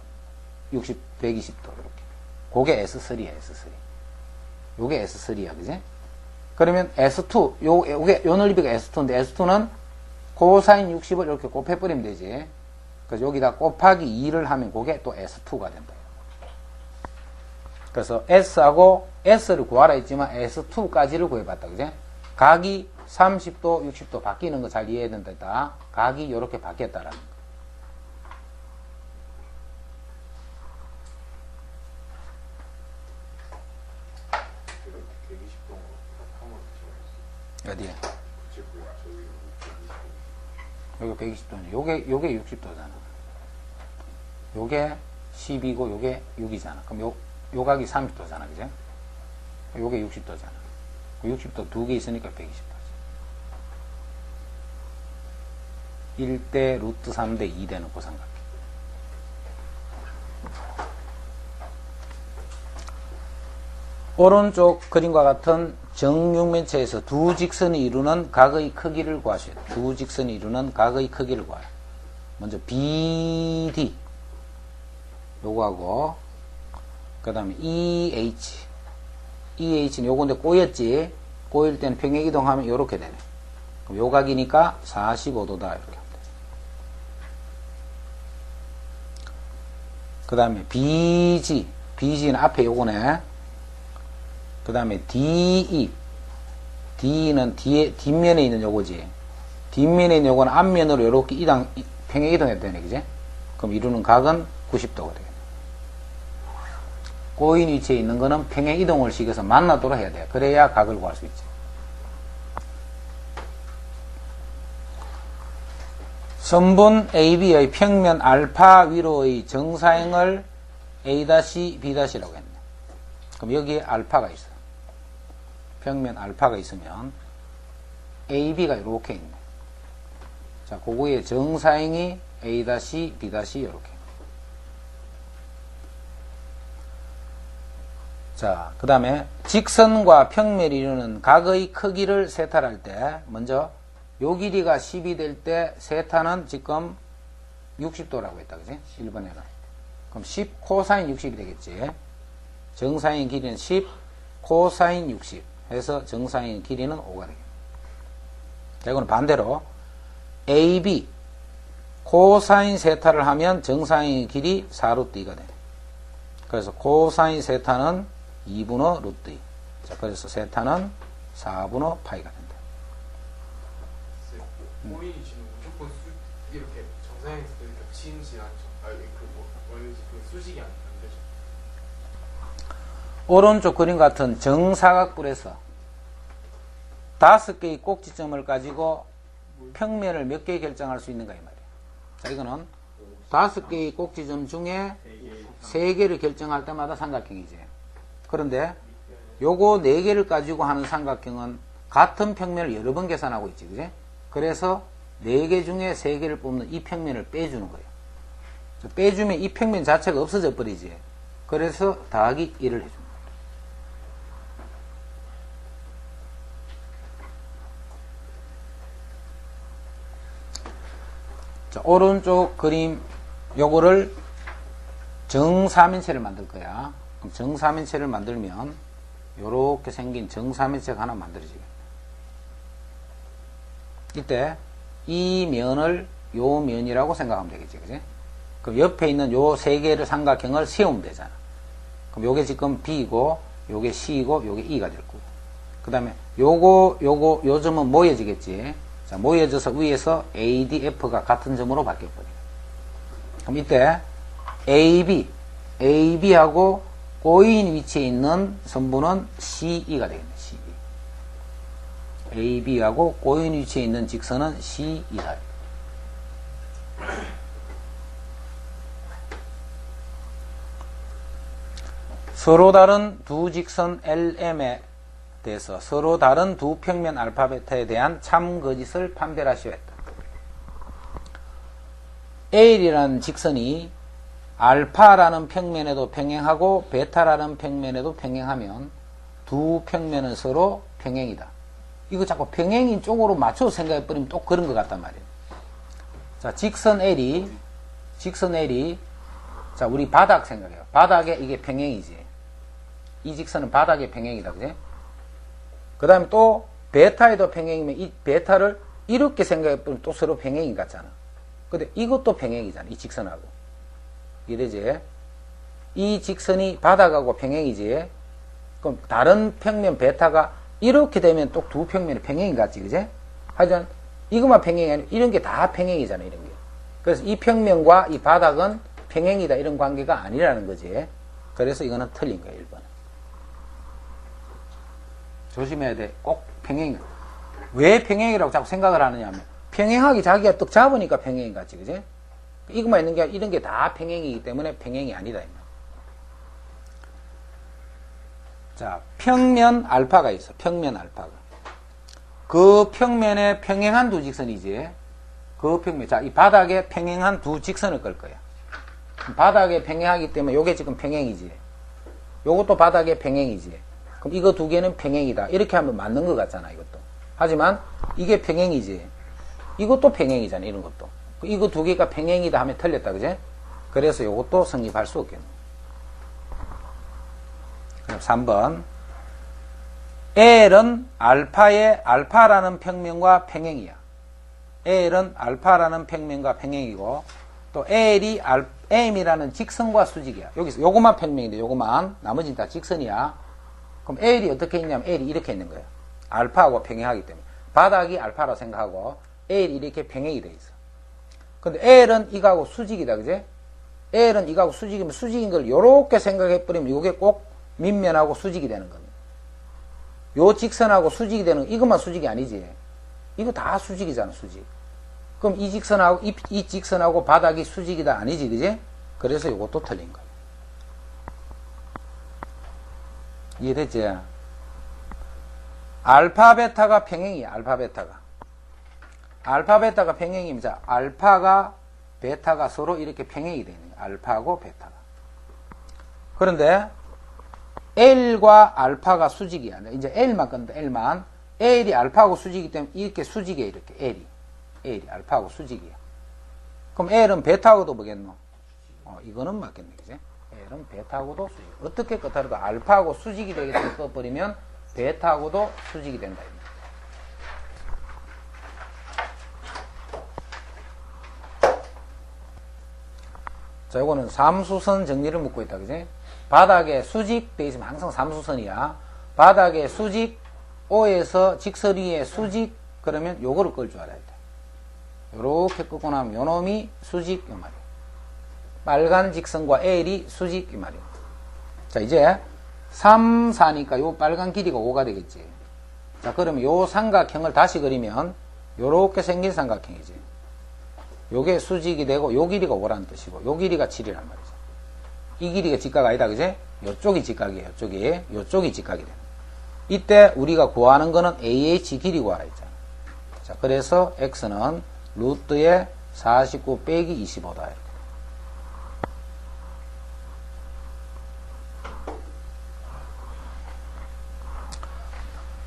60, 120도. 이렇게. 그게 S3야, S3. 요게 S3야, 그지? 그러면 S2, 요 넓이가 S2인데, S2는 코사인 60을 이렇게 곱해버리면 되지. 그래서 여기다 곱하기 2를 하면 그게 또 S2가 된다. 그래서 S하고 S를 구하라 했지만 S2까지를 구해봤다, 그지? 각이 30도, 60도 바뀌는 거 잘 이해해야 된다. 각이 이렇게 바뀌었다라는 거. 어디에? 여기 120도네. 요게 60도잖아. 요게 10이고 요게 6이잖아. 그럼 요 각이 30도잖아. 그죠? 요게 60도잖아. 60도 두 개 있으니까 120도지. 1대 루트 3대 2 되는 고삼각형. 오른쪽 그림과 같은 정육면체에서 두 직선이 이루는 각의 크기를 구하셔야 돼요. 두 직선이 이루는 각의 크기를 구해요. 먼저 BD 요거하고 그 다음에 EH는 요건데 꼬였지. 꼬일 때는 평행 이동하면 요렇게 되네. 그럼 요 각이니까 45도다 이렇게 하면 돼. 그 다음에 BG는 앞에 요거네. 그 다음에 DE는 뒷면에 있는 요거지. 뒷면에 있는 요거는 앞면으로 이렇게 평행 이동했다네, 그지? 그럼 이루는 각은 90도가 되겠네. 꼬인 위치에 있는 거는 평행 이동을 시켜서 만나도록 해야 돼. 그래야 각을 구할 수 있지. 선분 AB의 평면 알파 위로의 정사형을 A-B'라고 했네. 그럼 여기에 알파가 있어. 평면 알파가 있으면 AB가 이렇게 있네. 자, 그거의 정사형이 A-B' 이렇게. 자, 그 다음에 직선과 평면이 이루는 각의 크기를 세타할 때 먼저 요 길이가 10이 될 때 세타는 지금 60도라고 했다. 그지? 1번에는. 그럼 10 코사인 60이 되겠지. 정사인 길이는 10 코사인 60 해서 정사인 길이는 5가 되겠네. 자, 이거는 반대로 AB 코사인 세타를 하면 정사인 길이 4루트 2가 되네. 그래서 코사인 세타는 2분의 루트 2. 자, 그래서 세타는 4분의 파이가 된다. 꼬인이 지금 무조건 이렇게 정상에서 이렇게 치는지 않죠? 그 보이지 그 수직이 안 되죠. 오른쪽 그림 같은 정사각뿔에서 5개의 꼭지점을 가지고 평면을 몇 개 결정할 수 있는가 이 말이에요. 자, 이거는 5개의 꼭지점 중에 3개를 결정할 때마다 삼각형이지. 그런데 요거 4개를 가지고 하는 삼각형은 같은 평면을 여러 번 계산하고 있지, 그지? 그래서 4개 중에 3개를 뽑는 이 평면을 빼주는 거예요. 빼주면 이 평면 자체가 없어져 버리지. 그래서 더하기 1을 해줍니다. 자, 오른쪽 그림 요거를 정사면체를 만들 거야. 그럼 정사면체를 만들면 요렇게 생긴 정사면체가 하나 만들어지겠다. 이때 이 면을 요 면이라고 생각하면 되겠지, 그지? 그럼 옆에 있는 요 3개를 삼각형을 세우면 되잖아. 그럼 요게 지금 B고 요게 C고 요게 E가 될 거고. 그 다음에 요거 요 점은 모여지겠지. 자, 모여져서 위에서 ADF가 같은 점으로 바뀌어버려. 그럼 이때 AB하고 꼬인 위치에 있는 선부는 CE가 되겠네. CE. AB하고 꼬인 위치에 있는 직선은 CE다. 서로 다른 두 직선 LM에 대해서 서로 다른 두 평면 알파 베타에 대한 참거짓을 판별하시오 했다. L이라는 직선이 알파라는 평면에도 평행하고 베타라는 평면에도 평행하면 두 평면은 서로 평행이다. 이거 자꾸 평행인 쪽으로 맞춰서 생각해버리면 또 그런 것 같단 말이에요. 자, 직선 L이 자, 우리 바닥 생각해요. 바닥에 이게 평행이지. 이 직선은 바닥에 평행이다, 그지? 그 다음에 또 베타에도 평행이면 이 베타를 이렇게 생각해보면 또 서로 평행인 같잖아. 근데 이것도 평행이잖아, 이 직선하고. 이래지? 이 직선이 바닥하고 평행이지? 그럼 다른 평면 베타가 이렇게 되면 또 두 평면이 평행인 것 같지, 그지? 하여튼 이것만 평행이 아니라 이런 게 다 평행이잖아, 이런 게. 그래서 이 평면과 이 바닥은 평행이다, 이런 관계가 아니라는 거지. 그래서 이거는 틀린 거야, 1번은. 조심해야 돼. 꼭 평행. 왜 평행이라고 자꾸 생각을 하느냐 하면, 평행하기 자기가 떡 잡으니까 평행인 것 같지, 그지? 이것만 있는 게 아니라 이런 게 다 평행이기 때문에 평행이 아니다. 자, 평면 알파가 있어. 평면 알파가. 그 평면에 평행한 두 직선이지. 그 평면. 자, 이 바닥에 평행한 두 직선을 끌 거야. 바닥에 평행하기 때문에 요게 지금 평행이지. 요것도 바닥에 평행이지. 그럼 이거 두 개는 평행이다. 이렇게 하면 맞는 것 같잖아, 이것도. 하지만 이게 평행이지. 이것도 평행이잖아, 이런 것도. 이거 두 개가 평행이다 하면 틀렸다, 그제? 그래서 이것도 성립할 수 없겠네. 그럼 3번. L은 알파라는 평면과 평행이야. L은 알파라는 평면과 평행이고, 또 M이라는 직선과 수직이야. 여기서 요것만 평면인데, 요것만. 나머지는 다 직선이야. 그럼 L이 어떻게 있냐면, L이 이렇게 있는 거예요. 알파하고 평행하기 때문에. 바닥이 알파라고 생각하고, L이 이렇게 평행이 돼 있어. 근데 L은 이거하고 수직이다, 그제? L은 이거하고 수직이면 수직인 걸 요렇게 생각해버리면 요게 꼭 밑면하고 수직이 되는 겁니다. 요 직선하고 수직이 되는, 이것만 수직이 아니지. 이거 다 수직이잖아, 수직. 그럼 이 직선하고, 이 직선하고 바닥이 수직이다, 아니지, 그제? 그래서 요것도 틀린 거예요. 이해됐지? 알파, 베타가 평행이야, 알파, 베타가. 알파, 베타가 평행이면, 자, 알파가, 베타가 서로 이렇게 평행이 되는 거예요. 알파하고 베타가. 그런데, L과 알파가 수직이야. 이제 L만 건다, L만. L이 알파하고 수직이기 때문에 이렇게 수직이야, 이렇게. L이 알파하고 수직이야. 그럼 L은 베타하고도 뭐겠노? 이거는 맞겠네, 그지? L은 베타하고도 수직. 어떻게 끝하려도 알파하고 수직이 되겠다고 써버리면 베타하고도 수직이 된다. 자, 요거는 삼수선 정리를 묻고 있다, 그지? 바닥에 수직 돼 있으면 항상 삼수선이야. 바닥에 수직, O에서 직선 위에 수직, 그러면 요거를 끌 줄 알아야 돼. 요렇게 끄고 나면 요 놈이 수직, 요 말이야. 빨간 직선과 L이 수직 이 말이에요. 자, 이제 3, 4니까 요 빨간 길이가 5가 되겠지. 자, 그러면 요 삼각형을 다시 그리면 요렇게 생긴 삼각형이지. 요게 수직이 되고 요 길이가 5라는 뜻이고 요 길이가 7이란 말이죠. 이 길이가 직각 아니다, 그지? 요쪽이 직각이에요. 요쪽이 직각이 돼요. 이때 우리가 구하는 거는 AH 길이 구하라 했잖아. 자, 그래서 X는 루트에 49 빼기 25다. 이렇게.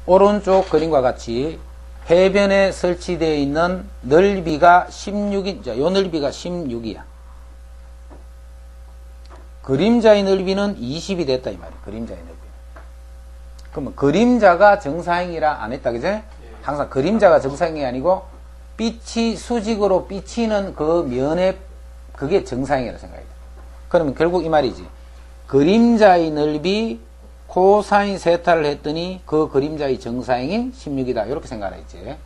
오른쪽 그림과 같이 해변에 설치되어 있는 넓이가 16인, 자, 요 넓이가 16이야. 그림자의 넓이는 20이 됐다, 이 말이야. 그림자의 넓이. 그러면 그림자가 정사형이라 안 했다, 그제? 항상 그림자가 정사형이 아니고, 빛이 수직으로 비치는 그 면에, 그게 정사형이라 생각해야 돼. 그러면 결국 이 말이지. 그림자의 넓이, 코사인 세타를 했더니 그 그림자의 정사형이 16이다. 이렇게 생각을 했지.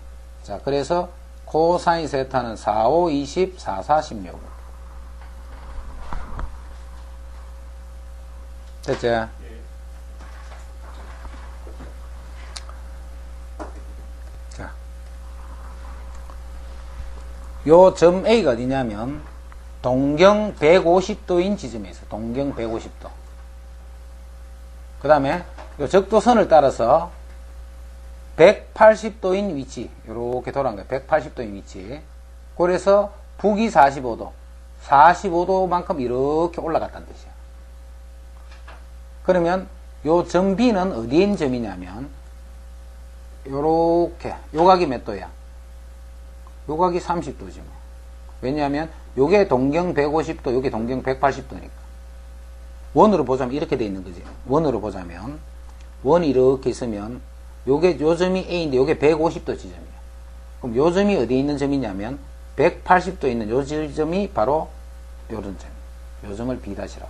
자, 그래서 코사인 세타는 4, 5, 20, 4, 4, 16. 됐지? 자, 요 점 A가 어디냐면 동경 150도인 지점에 있어. 동경 150도. 그 다음에 요 적도선을 따라서 180도인 위치, 요렇게 돌아간 거예요. 180도인 위치. 그래서 북이 45도, 45도만큼 이렇게 올라갔다는 뜻이야. 그러면 요 점 B는 어디에 있는 점이냐면 요렇게, 요 각이 몇 도야? 요 각이 30도지 뭐. 왜냐하면 요게 동경 150도, 요게 동경 180도니까. 원으로 보자면 이렇게 돼 있는 거지. 원으로 보자면 원이 이렇게 있으면 요게 요 점이 A인데 요게 150도 지점이야. 그럼 요 점이 어디에 있는 점이냐면 180도에 있는 요 지점이 바로 요런 점. 요 점을 B'라고.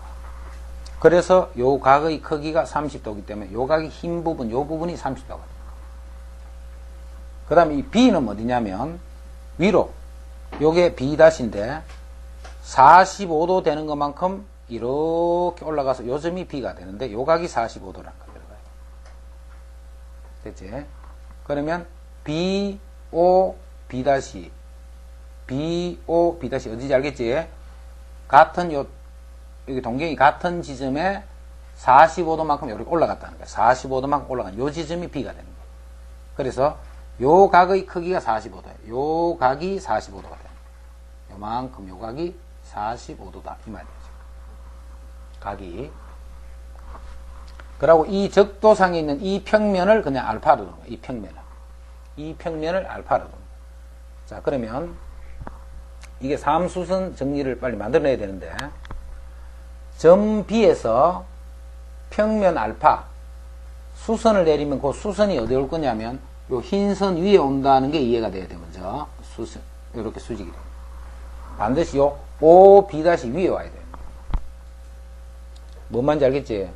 그래서 요 각의 크기가 30도이기 때문에 요 각의 흰 부분, 요 부분이 30도가 돼. 그 다음에 이 B는 어디냐면 위로 요게 B'인데 45도 되는 것만큼 이렇게 올라가서 요 점이 B가 되는데 요 각이 45도라는 거 들어가요. 됐지? 그러면 B, O, B 다시 B, O, B 다시 어디지 알겠지? 같은 여기 동경이 같은 지점에 45도만큼 이렇게 올라갔다는 거야. 45도만큼 올라간 요 지점이 B가 되는 거야. 그래서 요 각의 크기가 45도예요. 요 각이 45도가 돼. 요만큼 요 각이 45도다. 이 말이에요. 각이. 그리고 이 적도상에 있는 이 평면을 그냥 알파로 두는 거예요. 이 평면을. 이 평면을 알파로 두는 거예요. 자, 그러면 이게 삼수선 정리를 빨리 만들어내야 되는데 점 B에서 평면 알파 수선을 내리면 그 수선이 어디 올 거냐면 요 흰 선 위에 온다는 게 이해가 돼야 돼. 먼저 수선 이렇게 수직이 돼요. 반드시 요 O, B 다시 위에 와야 돼요. 뭔 말인지 알겠지?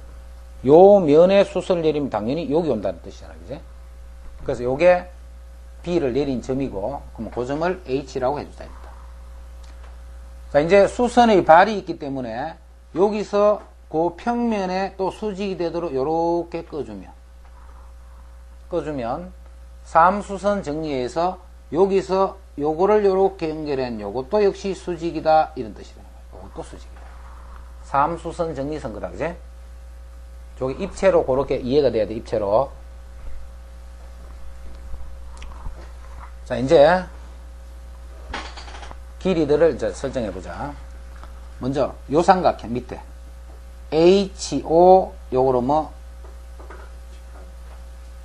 요 면에 수선을 내리면 당연히 여기 온다는 뜻이잖아, 그지? 그래서 요게 B를 내린 점이고, 그럼 그 점을 H라고 해주자. 자, 이제 수선의 발이 있기 때문에 여기서 그 평면에 또 수직이 되도록 요렇게 꺼주면 삼수선 정리해서 여기서 요거를 요렇게 연결한 요것도 역시 수직이다 이런 뜻이 되는 거예요. 요것도 수직이다. 삼수선 정리선 거다, 그지? 저기 입체로 그렇게 이해가 돼야 돼, 입체로. 자, 이제 길이들을 이제 설정해 보자. 먼저 요 삼각형 밑에 HO 요거로 뭐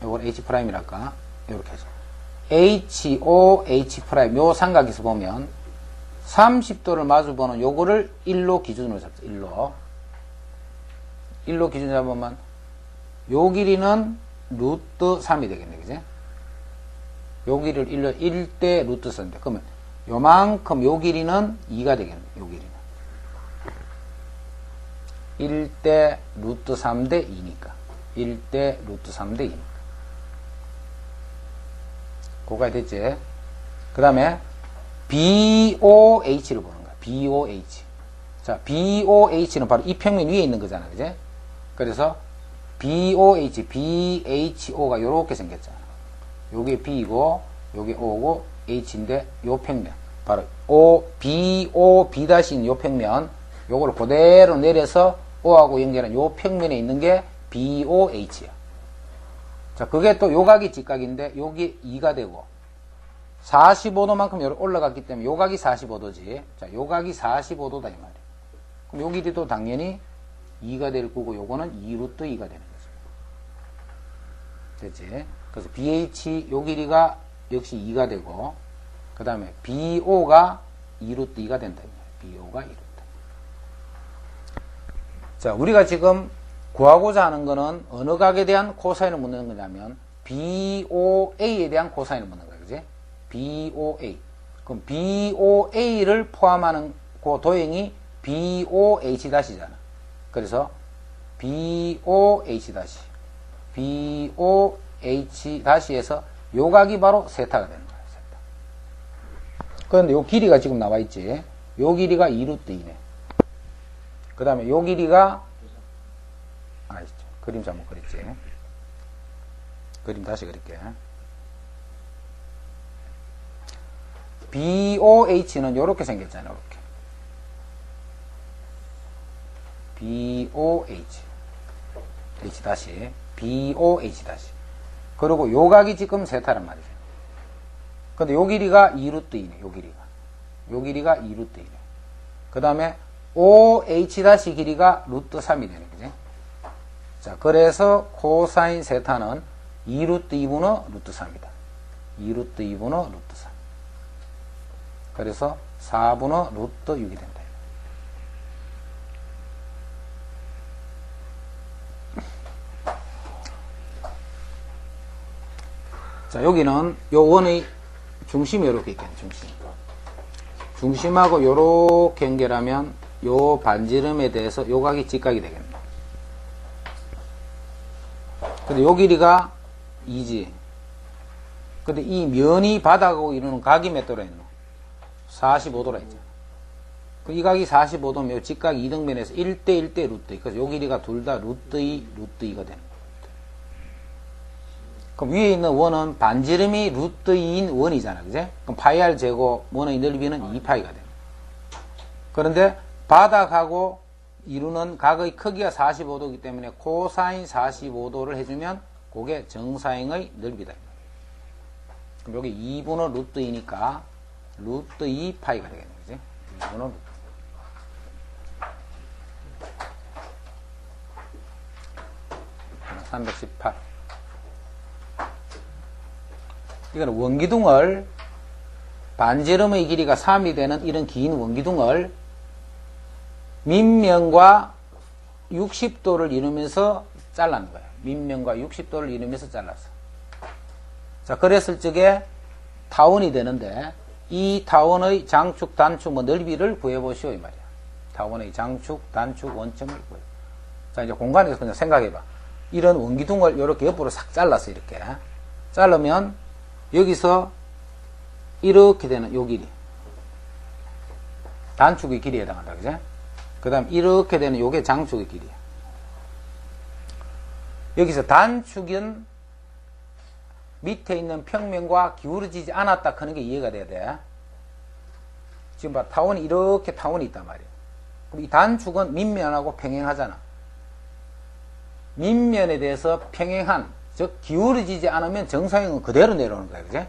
요걸 H'이랄까? 요렇게 하죠. HO, H' 요 삼각에서 보면 30도를 마주보는 요거를 1로 기준으로 잡자. 1로 기준 잡으면 요 길이는 루트 3이 되겠네, 그지? 요 길이를 1로 1대 루트 3인데 그러면 요만큼 요 길이는 2가 되겠네, 요 길이는 1대 루트 3대 2니까 1대 루트 3대 2니까 그거가 됐지? 그 다음에 BOH를 보는 거야. BOH. 자, BOH는 바로 이 평면 위에 있는 거잖아. 그지? 그래서 BOH, BHO가 요렇게 생겼잖아. 요게 B이고, 요게 O고, H인데, 요 평면. 바로 BO, B-인 요 평면. 요걸 그대로 내려서 O하고 연결한 요 평면에 있는 게 BOH야. 자, 그게 또 요각이 직각인데, 여기 2가 되고, 45도만큼 올라갔기 때문에 요각이 45도지. 자, 요각이 45도다 이 말이야. 그럼 요 길이도 당연히 2가 될 거고, 요거는 2루트 2가 되는 거죠. 됐지? 그래서 BH 요 길이가 역시 2가 되고, 그 다음에 BO가 2루트 2가 된다 이 말이야. BO가 2루트. 자, 우리가 지금 구하고자 하는 거는 어느 각에 대한 코사인을 묻는 거냐면 BOA에 대한 코사인을 묻는 거야. 그지? BOA. 그럼 BOA를 포함하는 그 도형이 BOH-잖아. 그래서 BOH-, BOH-에서 요 각이 바로 세타가 되는 거야. 세타. 그런데 요 길이가 지금 나와 있지. 요 길이가 2루트 2네. 그 다음에 요 길이가 그림 잘못 그렸지. 그림 다시 그릴게. BOH는 요렇게 생겼잖아. 요렇게. BOH. H 다시. BOH 다시. 그리고 요 각이 지금 세타란 말이죠. 근데 요 길이가 2루트 2네. 요 길이가. 요 길이가 2루트 2네. 그 다음에 OH 다시 길이가 루트 3이 되는 거지. 자, 그래서 코사인 세타는 2루트 2분의 루트 3이다. 2루트 2분의 루트 3. 그래서 4분의 루트 6이 된다. 자, 여기는 요 원의 중심이 이렇게 있겠네. 중심하고 요렇게 연결하면 요 반지름에 대해서 요 각이 직각이 되겠네. 근데 요 길이가 2지. 근데 이 면이 바닥하고 이루는 각이 몇 도라 했노? 45도라 했잖아. 이 각이 45도면 요 직각 2등변에서 1대 1대 루트 2. 그래서 요 길이가 둘 다 루트 2, 루트 2가 되는 거야. 그럼 위에 있는 원은 반지름이 루트 2인 원이잖아. 그제? 그럼 파이 r 제곱 원의 넓이는 2파이가 돼. 그런데 바닥하고 이루는 각의 크기가 45도이기 때문에 코사인 45도를 해주면 그게 정사형의 넓이다. 그럼 여기 2분의 루트 2니까 루트 2파이가 되겠네. 그지? 2분의 루트. 그 318. 이거는 원기둥을 반지름의 길이가 3이 되는 이런 긴 원기둥을 밑면과 60도를 이루면서 잘라는 거예요. 밑면과 60도를 이루면서 잘랐어. 자, 그랬을 적에 타원이 되는데 이 타원의 장축, 단축, 넓이를 구해보시오 이 말이야. 타원의 장축, 단축, 원점을 구해. 자, 이제 공간에서 그냥 생각해봐. 이런 원기둥을 이렇게 옆으로 싹 잘랐어. 이렇게 자르면 여기서 이렇게 되는 요 길이 단축의 길이에 해당한다. 그지? 그 다음 이렇게 되는 요게 장축의 길이야. 여기서 단축은 밑에 있는 평면과 기울어지지 않았다 하는 게 이해가 돼야 돼. 지금 봐, 타원이 이렇게 타원이 있단 말이야. 그럼 이 단축은 밑면하고 평행하잖아. 밑면에 대해서 평행한, 즉 기울어지지 않으면 정사형은 그대로 내려오는 거야. 그지?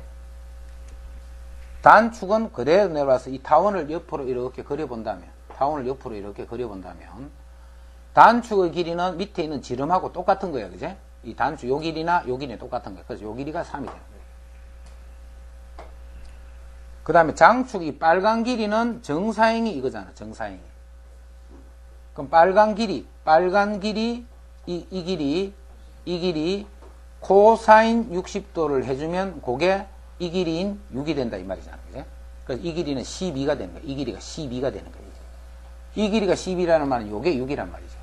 단축은 그대로 내려와서 이 타원을 옆으로 이렇게 그려본다면, 단축의 길이는 밑에 있는 지름하고 똑같은 거야. 그지? 이 단축, 요 길이나 요 길이는 똑같은 거야. 그래서 요 길이가 3이 되는 거야. 그 다음에 장축이 빨간 길이는 정사형이 이거잖아. 정사형이. 그럼 빨간 길이, 이 길이 코사인 60도를 해주면 그게 이 길이인 6이 된다 이 말이잖아. 그지? 그래서 이 길이는 12가 되는 거야. 이 길이가 12가 되는 거야. 이 길이가 12라는 말은 요게 6이란 말이죠.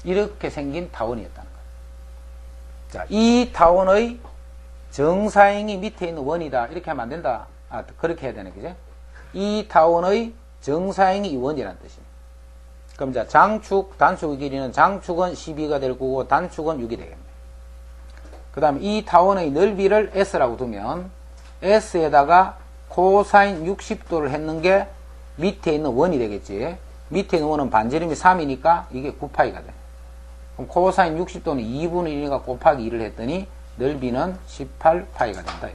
이렇게 생긴 타원이었다는 거야. 자, 이 타원의 정사형이 밑에 있는 원이다. 이렇게 하면 안 된다. 그렇게 해야 되네. 그지? 이 타원의 정사형이 이 원이라는 뜻이에요. 그럼 자, 장축, 단축의 길이는 장축은 12가 될 거고 단축은 6이 되겠네. 그 다음에 이 타원의 넓이를 S라고 두면 S에다가 코사인 60도를 했는 게 밑에 있는 원이 되겠지. 밑에 있는 원은 반지름이 3이니까 이게 9파이가 돼. 그럼 코사인 60도는 2분의 1이니까 곱하기 2를 했더니 넓이는 18파이가 된다.